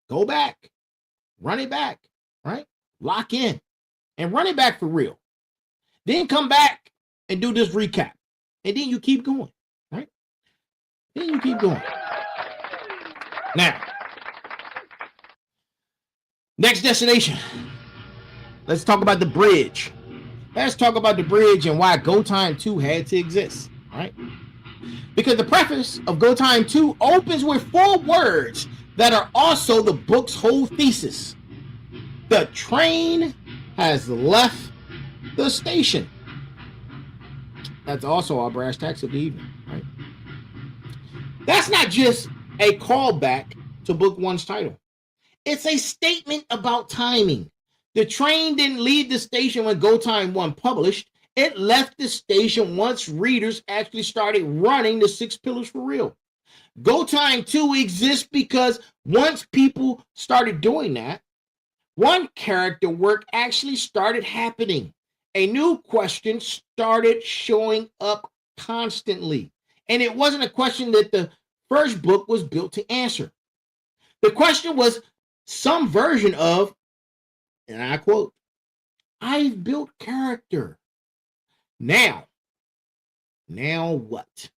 Go back, run it back, right? Lock in and run it back for real. Then come back and do this recap. And then you keep going, right? Then you keep going. Now, next destination. Let's talk about the bridge. Let's talk about the bridge and why Go Time 2 had to exist, right? Because the preface of Go Time 2 opens with 4 words that are also the book's whole thesis. The train has left the station. That's also our brass tacks of the evening, right? That's not just a callback to book 1's title. It's a statement about timing. The train didn't leave the station when Go Time 1 published. It left the station once readers actually started running the 6 pillars for real. Go Time 2 exists because once people started doing that, one character work actually started happening. A new question started showing up constantly. And it wasn't a question that the first book was built to answer. The question was some version of, and I quote, I've built character. Now what?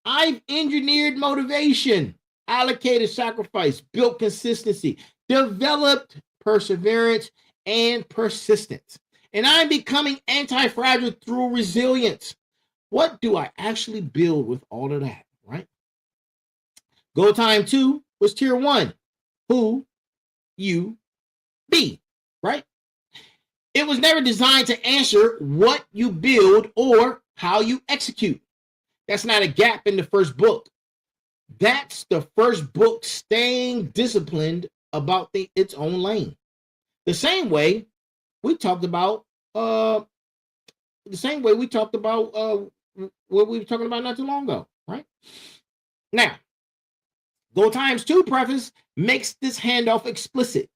I've engineered motivation, allocated sacrifice, built consistency, developed perseverance and persistence. And I'm becoming anti-fragile through resilience. What do I actually build with all of that, right? Go Time 2 was tier 1. Who you be, right? It was never designed to answer what you build or how you execute. That's not a gap in the first book. That's the first book staying disciplined about its own lane. The same way we talked about what we were talking about not too long ago, right? Now, Go Time's 2 preface makes this handoff explicit.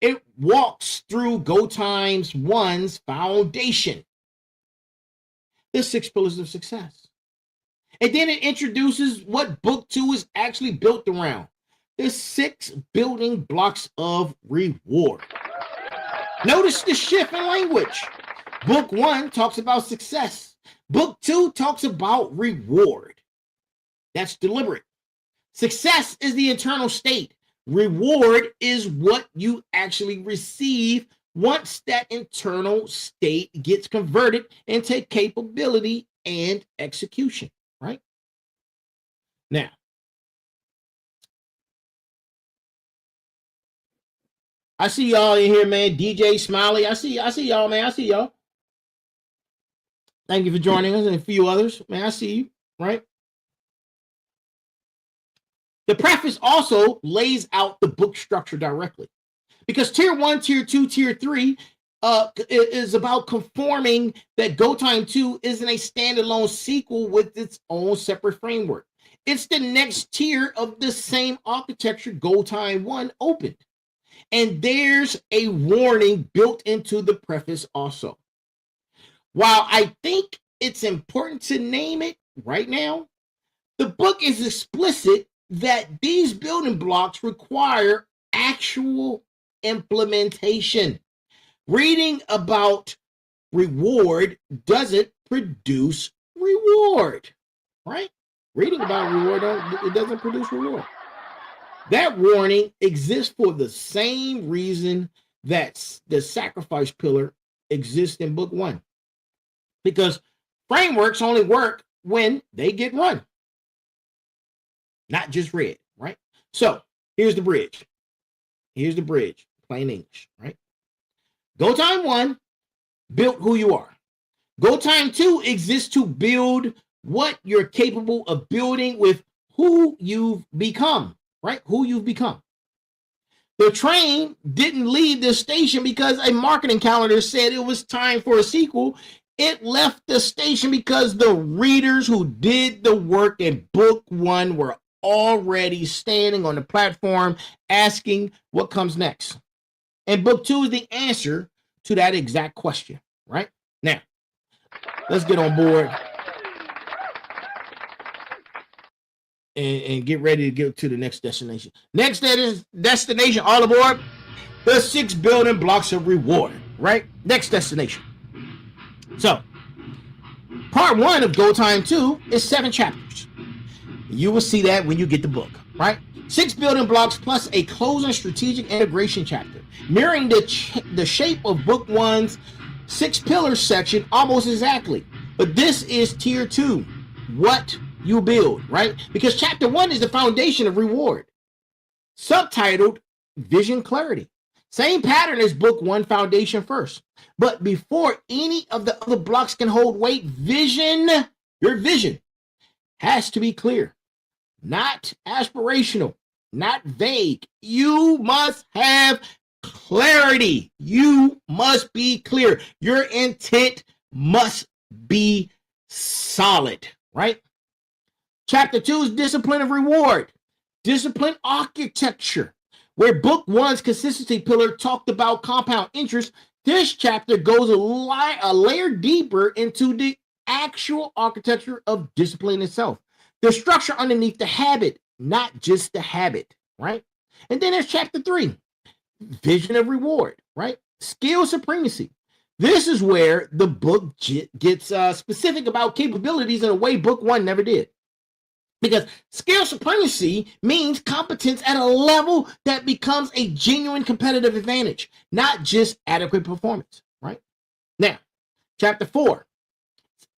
It walks through Go Time's 1's foundation, the 6 pillars of success. And then it introduces what book 2 is actually built around, the 6 building blocks of reward. Notice the shift in language. Book 1 talks about success. Book 2 talks about reward. That's deliberate. Success is the internal state. Reward is what you actually receive once that internal state gets converted into capability and execution, right? Now, I see y'all in here, man. DJ Smiley. I see y'all, man. I see y'all. Thank you for joining us and a few others. Man, I see you, right? The preface also lays out the book structure directly. Because tier 1, tier 2, tier 3 is about conforming that GOTIME 2 isn't a standalone sequel with its own separate framework. It's the next tier of the same architecture GOTIME 1 opened. And there's a warning built into the preface also. While I think it's important to name it right now, the book is explicit that these building blocks require actual implementation. Reading about reward doesn't produce reward, right? Reading about reward, it doesn't produce reward. That warning exists for the same reason that the sacrifice pillar exists in book 1. Because frameworks only work when they get run, not just read, right? So here's the bridge. Here's the bridge, plain English, right? GOTIME 1 built who you are. GOTIME 2 exists to build what you're capable of building with who you've become, right? Who you've become. The train didn't leave the station because a marketing calendar said it was time for a sequel. It left the station because the readers who did the work in book 1 were already standing on the platform asking what comes next. And book 2 is the answer to that exact question, right? Now, let's get on board and get ready to get to the next destination. Next destination, all aboard, the 6 building blocks of reward, right? Next destination. So, part 1 of GOTIME 2 is 7 chapters. You will see that when you get the book, right? 6 building blocks plus a closing strategic integration chapter, mirroring the shape of book 1's 6 pillars section almost exactly. But this is tier 2, what you build, right? Because chapter 1 is the foundation of reward, subtitled Vision Clarity. Same pattern as book 1, foundation first. But before any of the other blocks can hold weight, your vision has to be clear, not aspirational, not vague. You must have clarity. You must be clear. Your intent must be solid, right? Chapter 2 is discipline of reward, discipline architecture. Where book 1's consistency pillar talked about compound interest, this chapter goes a layer deeper into the actual architecture of discipline itself. The structure underneath the habit, not just the habit, right? And then there's chapter 3, vision of reward, right? Skill supremacy. This is where the book gets specific about capabilities in a way book 1 never did. Because skill supremacy means competence at a level that becomes a genuine competitive advantage, not just adequate performance, right? Now, chapter 4,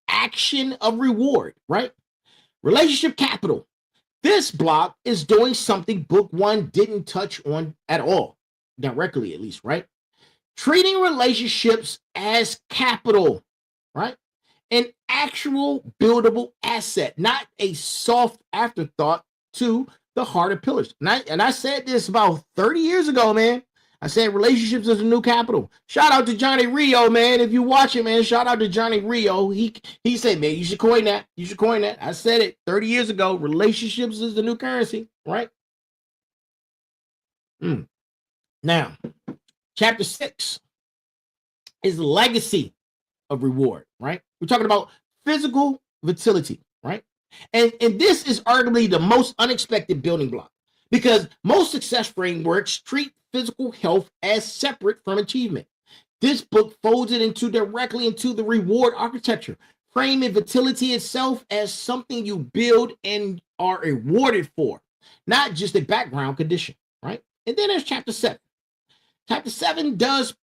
action of reward, right? Relationship capital. This block is doing something book 1 didn't touch on at all, directly at least, right? Treating relationships as capital, right? An actual buildable asset, not a soft afterthought to the harder pillars. And I said this about 30 years ago, man. I said relationships is a new capital. Shout out to Johnny Rio, man. If you watch it, man, shout out to Johnny Rio. He said, man, you should coin that. You should coin that. I said it 30 years ago. Relationships is the new currency, right? Now, chapter 6 is legacy of reward, right? We're talking about physical vitality, right? And this is arguably the most unexpected building block because most success frameworks treat physical health as separate from achievement. This book folds it directly into the reward architecture, framing vitality itself as something you build and are rewarded for. not just a background condition, right? And then there's chapter 7. Chapter 7 does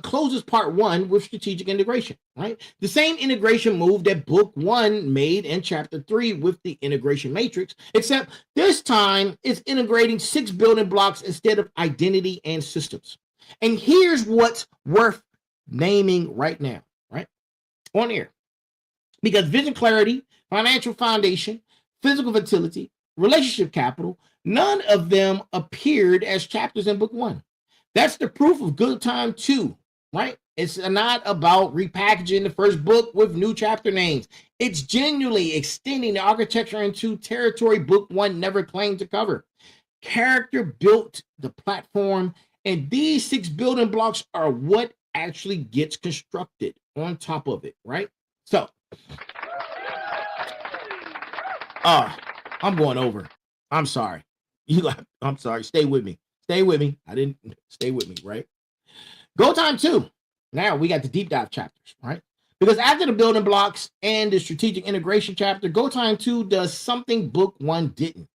closes part 1 with strategic integration, right? The same integration move that book 1 made in chapter 3 with the integration matrix, except this time it's integrating 6 building blocks instead of identity and systems. And here's what's worth naming right now, right? On air. Because vision clarity, financial foundation, physical fertility, relationship capital, none of them appeared as chapters in book 1. That's the proof of GOTIME 2, right? It's not about repackaging the first book with new chapter names. It's genuinely extending the architecture into territory book 1 never claimed to cover. Character built the platform, and these 6 building blocks are what actually gets constructed on top of it, right? So, I'm going over. I'm sorry. I'm sorry. Stay with me. Stay with me. I didn't stay with me, right? GOTIME 2. Now we got the deep dive chapters, right? Because after the building blocks and the strategic integration chapter, GOTIME 2 does something book 1 didn't.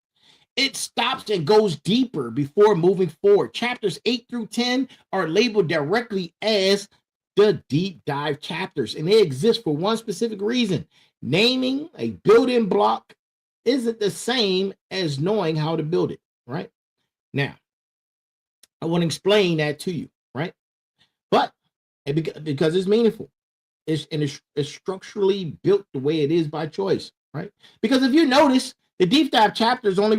It stops and goes deeper before moving forward. Chapters 8 through 10 are labeled directly as the deep dive chapters, and they exist for one specific reason. Naming a building block isn't the same as knowing how to build it, right? Now, I want to explain that to you, right? But because it's meaningful, it's structurally built the way it is by choice, right? Because if you notice, the deep dive chapters only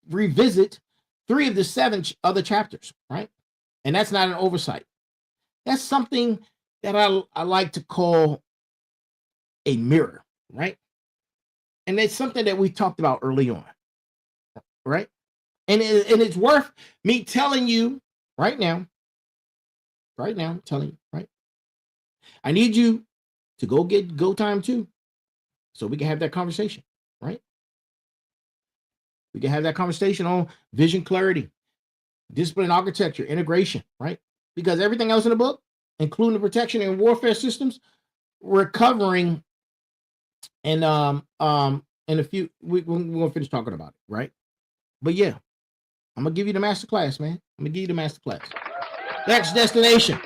revisit 3 of the 7 other chapters, right? And that's not an oversight. That's something that I like to call a mirror, right? And it's something that we talked about early on, right? And it's worth me telling you right now, I'm telling you, right? I need you to go get GOTIME 2 so we can have that conversation, right? We can have that conversation on vision clarity, discipline architecture, integration, right? Because everything else in the book, including the protection and warfare systems, we're covering in a few, we're gonna finish talking about it, right? But yeah, I'm gonna give you the master class, man. I'm gonna give you the master class. Next destination.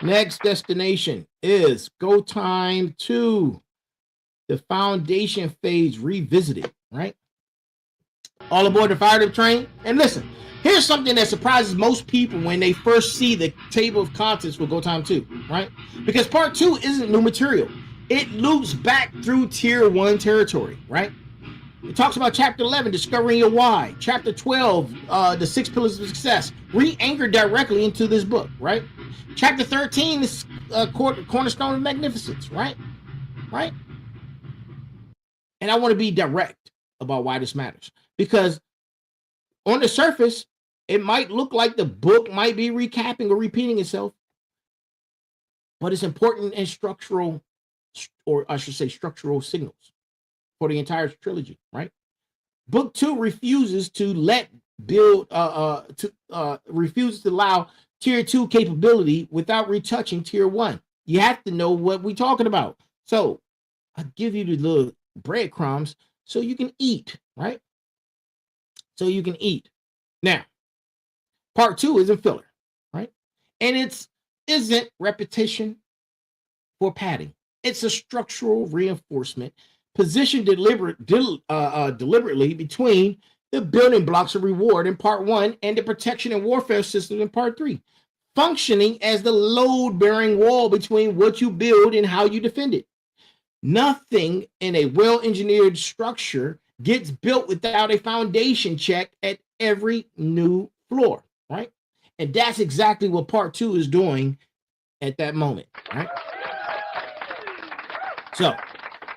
Next destination is GOTIME 2, the foundation phase revisited, right? All aboard the fire train. And listen, here's something that surprises most people when they first see the table of contents for GOTIME 2, right? Because part 2 isn't new material. It loops back through tier 1 territory, right? It talks about chapter 11, discovering your why. Chapter 12, the 6 pillars of success, re-anchored directly into this book, right? Chapter 13 is cornerstone of magnificence, right? Right? And I want to be direct about why this matters. Because on the surface, it might look like the book might be recapping or repeating itself, but it's important in structural, or I should say structural signals for the entire trilogy, right? Book 2 refuses to refuses to allow tier 2 capability without retouching tier 1. You have to know what we're talking about. So I'll give you the little breadcrumbs so you can eat, right? So you can eat. Now, part 2 isn't filler, right? And it isn't repetition for padding. It's a structural reinforcement positioned deliberately between the building blocks of reward in part 1 and the protection and warfare system in part 3, functioning as the load-bearing wall between what you build and how you defend it. Nothing in a well-engineered structure gets built without a foundation check at every new floor, right? And that's exactly what part 2 is doing at that moment, right? So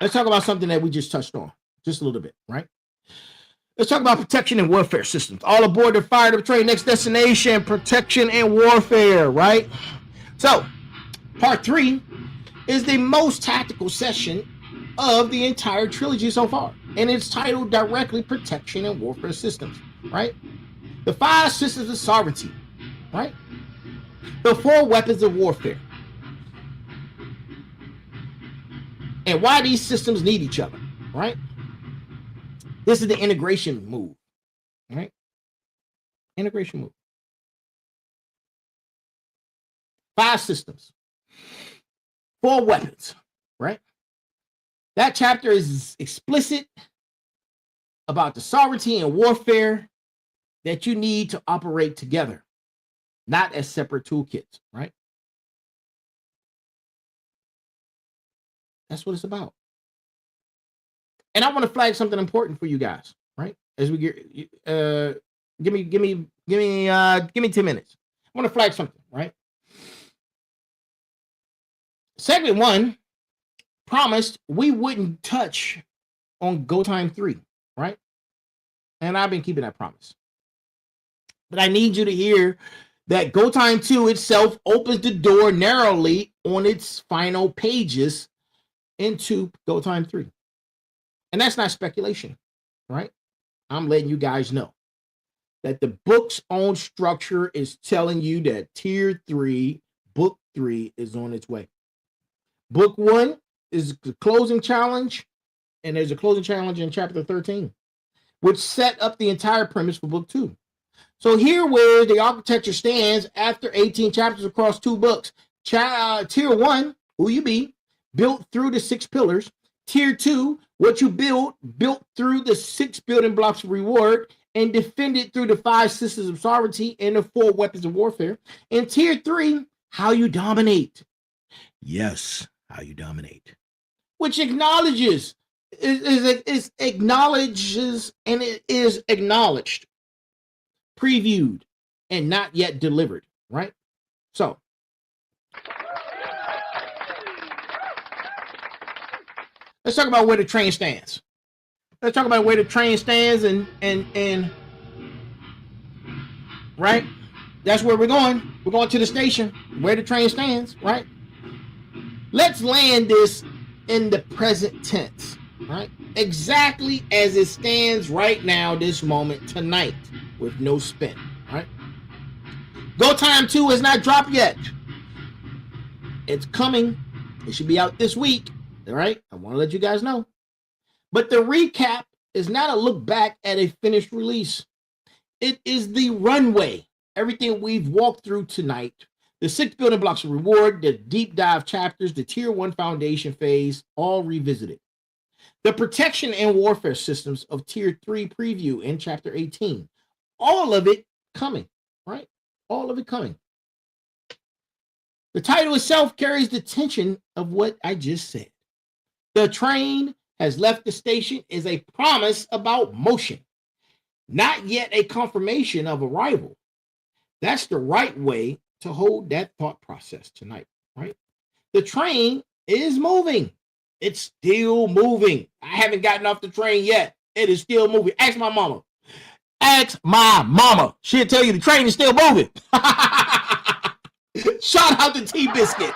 let's talk about something that we just touched on just a little bit, right? Let's talk about protection and warfare systems. All aboard the fire train, next destination, protection and warfare, right? So part 3 is the most tactical session of the entire trilogy so far, and it's titled directly Protection and Warfare Systems, right? The 5 systems of sovereignty, right? The 4 weapons of warfare, and why these systems need each other, right? This is the integration move, right? Integration move. 5 systems, 4 weapons, right? That chapter is explicit about the sovereignty and warfare that you need to operate together, not as separate toolkits, right? That's what it's about. And I want to flag something important for you guys, right? As we get, give me 10 minutes. I want to flag something, right? Segment 1 promised we wouldn't touch on GOTIME 3, right? And I've been keeping that promise. But I need you to hear that GOTIME 2 itself opens the door narrowly on its final pages into GOTIME 3. And that's not speculation, right? I'm letting you guys know that the book's own structure is telling you that Tier 3, Book 3 is on its way. Book 1 is the closing challenge, and there's a closing challenge in chapter 13, which set up the entire premise for Book 2. So here where the architecture stands after 18 chapters across 2 books. Tier 1, who you be, built through the 6 pillars. Tier 2, what you built through the 6 building blocks of reward and defended through the 5 systems of sovereignty and the 4 weapons of warfare. And Tier 3, how you dominate. Yes, how you dominate. Which acknowledges, acknowledges, and it is acknowledged, previewed, and not yet delivered, right? So, let's talk about where the train stands. Let's talk about where the train stands and right? That's where we're going. We're going to the station, where the train stands, right? Let's land this in the present tense, right? Exactly as it stands right now, this moment, tonight, with no spin, right? GOTIME 2 is not dropped yet. It's coming. It should be out this week, all right? I want to let you guys know. But the recap is not a look back at a finished release. It is the runway. Everything we've walked through tonight, the 6 building blocks of reward, the deep dive chapters, the Tier 1 foundation phase, all revisited. The protection and warfare systems of Tier 3 preview in Chapter 18. All of it coming, right? All of it coming. The title itself carries the tension of what I just said. The train has left the station is a promise about motion, not yet a confirmation of arrival. That's the right way to hold that thought process tonight, right? The train is moving. It's still moving. I haven't gotten off the train yet. It is still moving. Ask my mama. Ask my mama. She'll tell you the train is still moving. Shout out to T-Biscuit.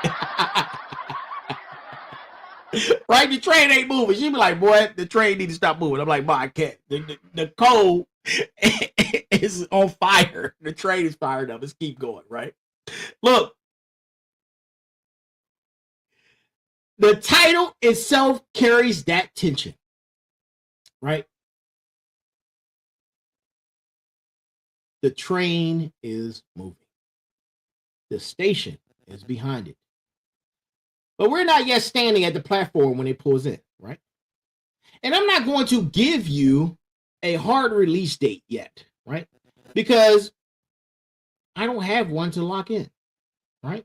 Right? The train ain't moving. She be like, boy, the train need to stop moving. I'm like, boy, I can't. The coal is on fire. The train is fired up. Let's keep going, right? Look. The title itself carries that tension, right? The train is moving. The station is behind it. But we're not yet standing at the platform when it pulls in, right? And I'm not going to give you a hard release date yet, right? Because I don't have one to lock in, right?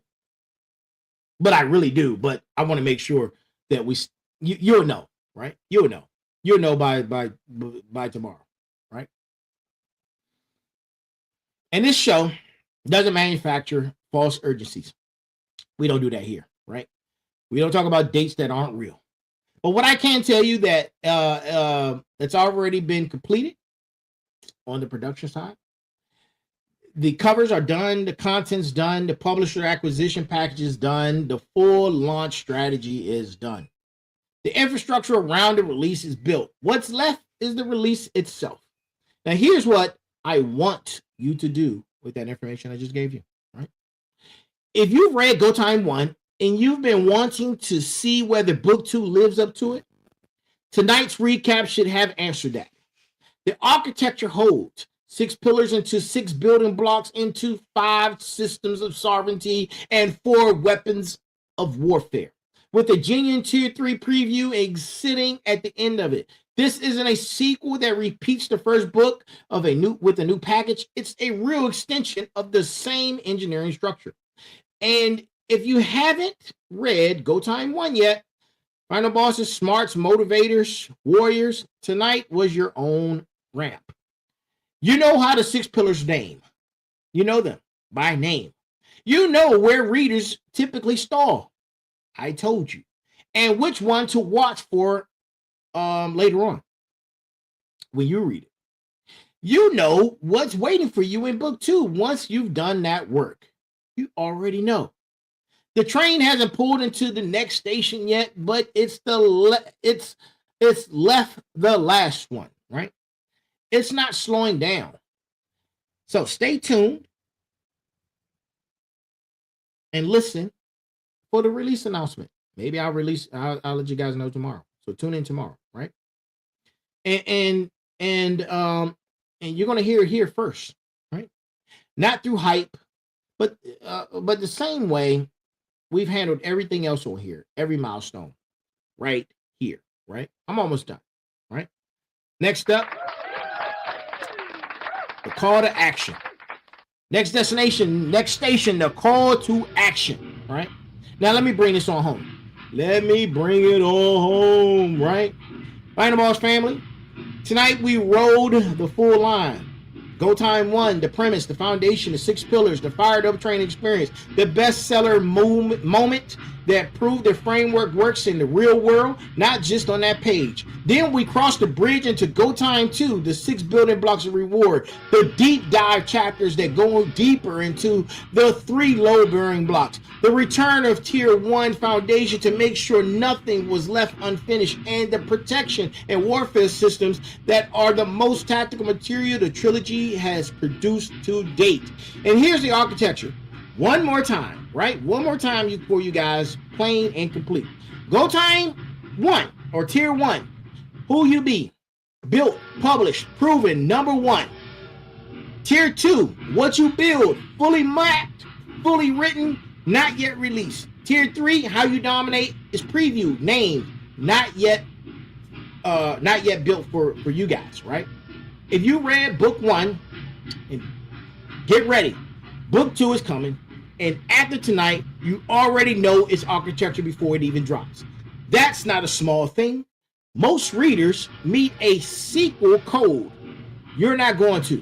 But I really do. But I want to make sure that you'll know, right? You'll know. You'll know by tomorrow, right? And this show doesn't manufacture false urgencies. We don't do that here, right? We don't talk about dates that aren't real. But what I can tell you that it's already been completed on the production side. The covers are done, the content's done, the publisher acquisition package is done, the full launch strategy is done. The infrastructure around the release is built. What's left is the release itself. Now, here's what I want you to do with that information I just gave you, right? If you've read GOTIME 1 and you've been wanting to see whether Book 2 lives up to it, tonight's recap should have answered that. The architecture holds 6 pillars into 6 building blocks into 5 systems of sovereignty and 4 weapons of warfare, with a genuine tier 3 preview sitting at the end of it. This isn't a sequel that repeats the first book of a new package. It's a real extension of the same engineering structure. And if you haven't read GOTIME 1 yet, Final Bosses, Smarts, Motivators, Warriors, tonight was your own ramp. You know how the 6 pillars name. You know them by name. You know where readers typically stall. I told you. And which one to watch for later on when you read it. You know what's waiting for you in book 2 once you've done that work. You already know. The train hasn't pulled into the next station yet, but it's left the last one, right? It's not slowing down. So stay tuned and listen for the release announcement. Maybe I'll let you guys know tomorrow. So tune in tomorrow, right? And you're gonna hear it here first, right? Not through hype, but the same way we've handled everything else on here, every milestone, right here, right? I'm almost done, right? Next up, the call to action. Next destination, next station, the call to action, right? Now let me bring this on home. Let me bring it on home, right? Final Boss family, tonight we rode the full line. GOTIME 1, the premise, the foundation, the 6 pillars, the fired up training experience, the bestseller moment that proved the framework works in the real world, not just on that page. Then we crossed the bridge into GOTIME 2, the 6 building blocks of reward, the deep dive chapters that go deeper into the 3 low bearing blocks, the return of tier 1 foundation to make sure nothing was left unfinished, and the protection and warfare systems that are the most tactical material the trilogy has produced to date. And here's the architecture. One more time, right? One more time for you guys, plain and complete. GOTIME 1 or tier 1, who you be, built, published, proven, number 1. Tier 2, what you build, fully mapped, fully written, not yet released. Tier 3, how you dominate, is previewed, named, not yet built for you guys, right? If you read book 1, and get ready, book 2 is coming, and after tonight, you already know its architecture before it even drops. That's not a small thing. Most readers meet a sequel code. You're not going to.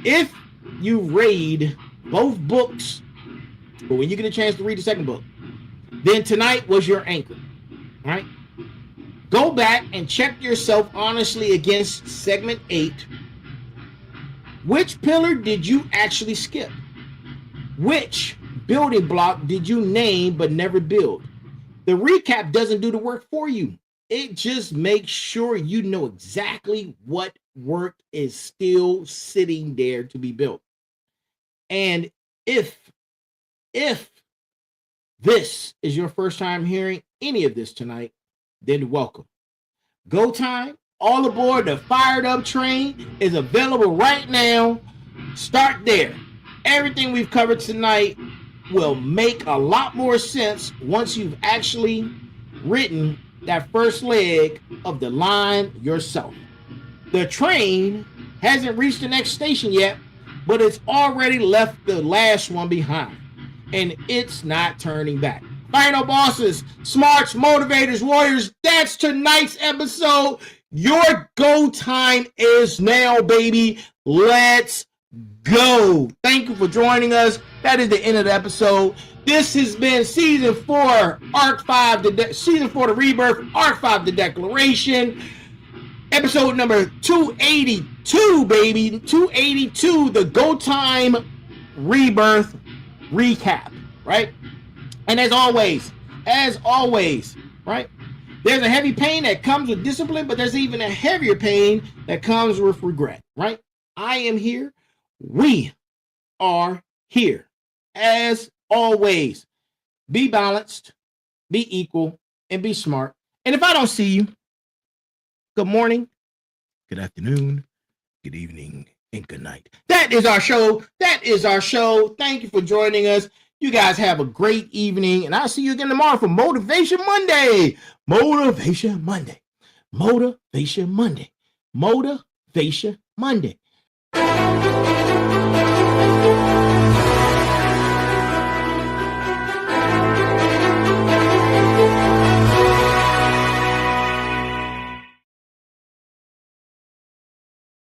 If you read both books, but when you get a chance to read the second book, then tonight was your anchor, right? Go back and check yourself honestly against segment 8. Which pillar did you actually skip? Which building block did you name but never build? The recap doesn't do the work for you. It just makes sure you know exactly what work is still sitting there to be built. And if this is your first time hearing any of this tonight, then welcome. GOTIME, all aboard the fired up train, is available right now. Start there. Everything we've covered tonight will make a lot more sense once you've actually written that first leg of the line yourself. The train hasn't reached the next station yet, but it's already left the last one behind, and it's not turning back. Final Bosses, Smarts, Motivators, Warriors, that's tonight's episode. Your go time is now, baby. Let's go. Thank you for joining us. That is the end of the episode. This has been season 4, arc 5, season 4, the rebirth, arc 5, the declaration, episode number 282, baby. 282, the GOTIME rebirth recap, right? And as always, right? There's a heavy pain that comes with discipline, but there's even a heavier pain that comes with regret, right? I am here. We are here. As always, be balanced, be equal, and be smart. And if I don't see you, good morning, good afternoon, good evening, and good night. That is our show. That is our show. Thank you for joining us. You guys have a great evening, and I'll see you again tomorrow for Motivation Monday. Motivation Monday. Motivation Monday. Motivation Monday.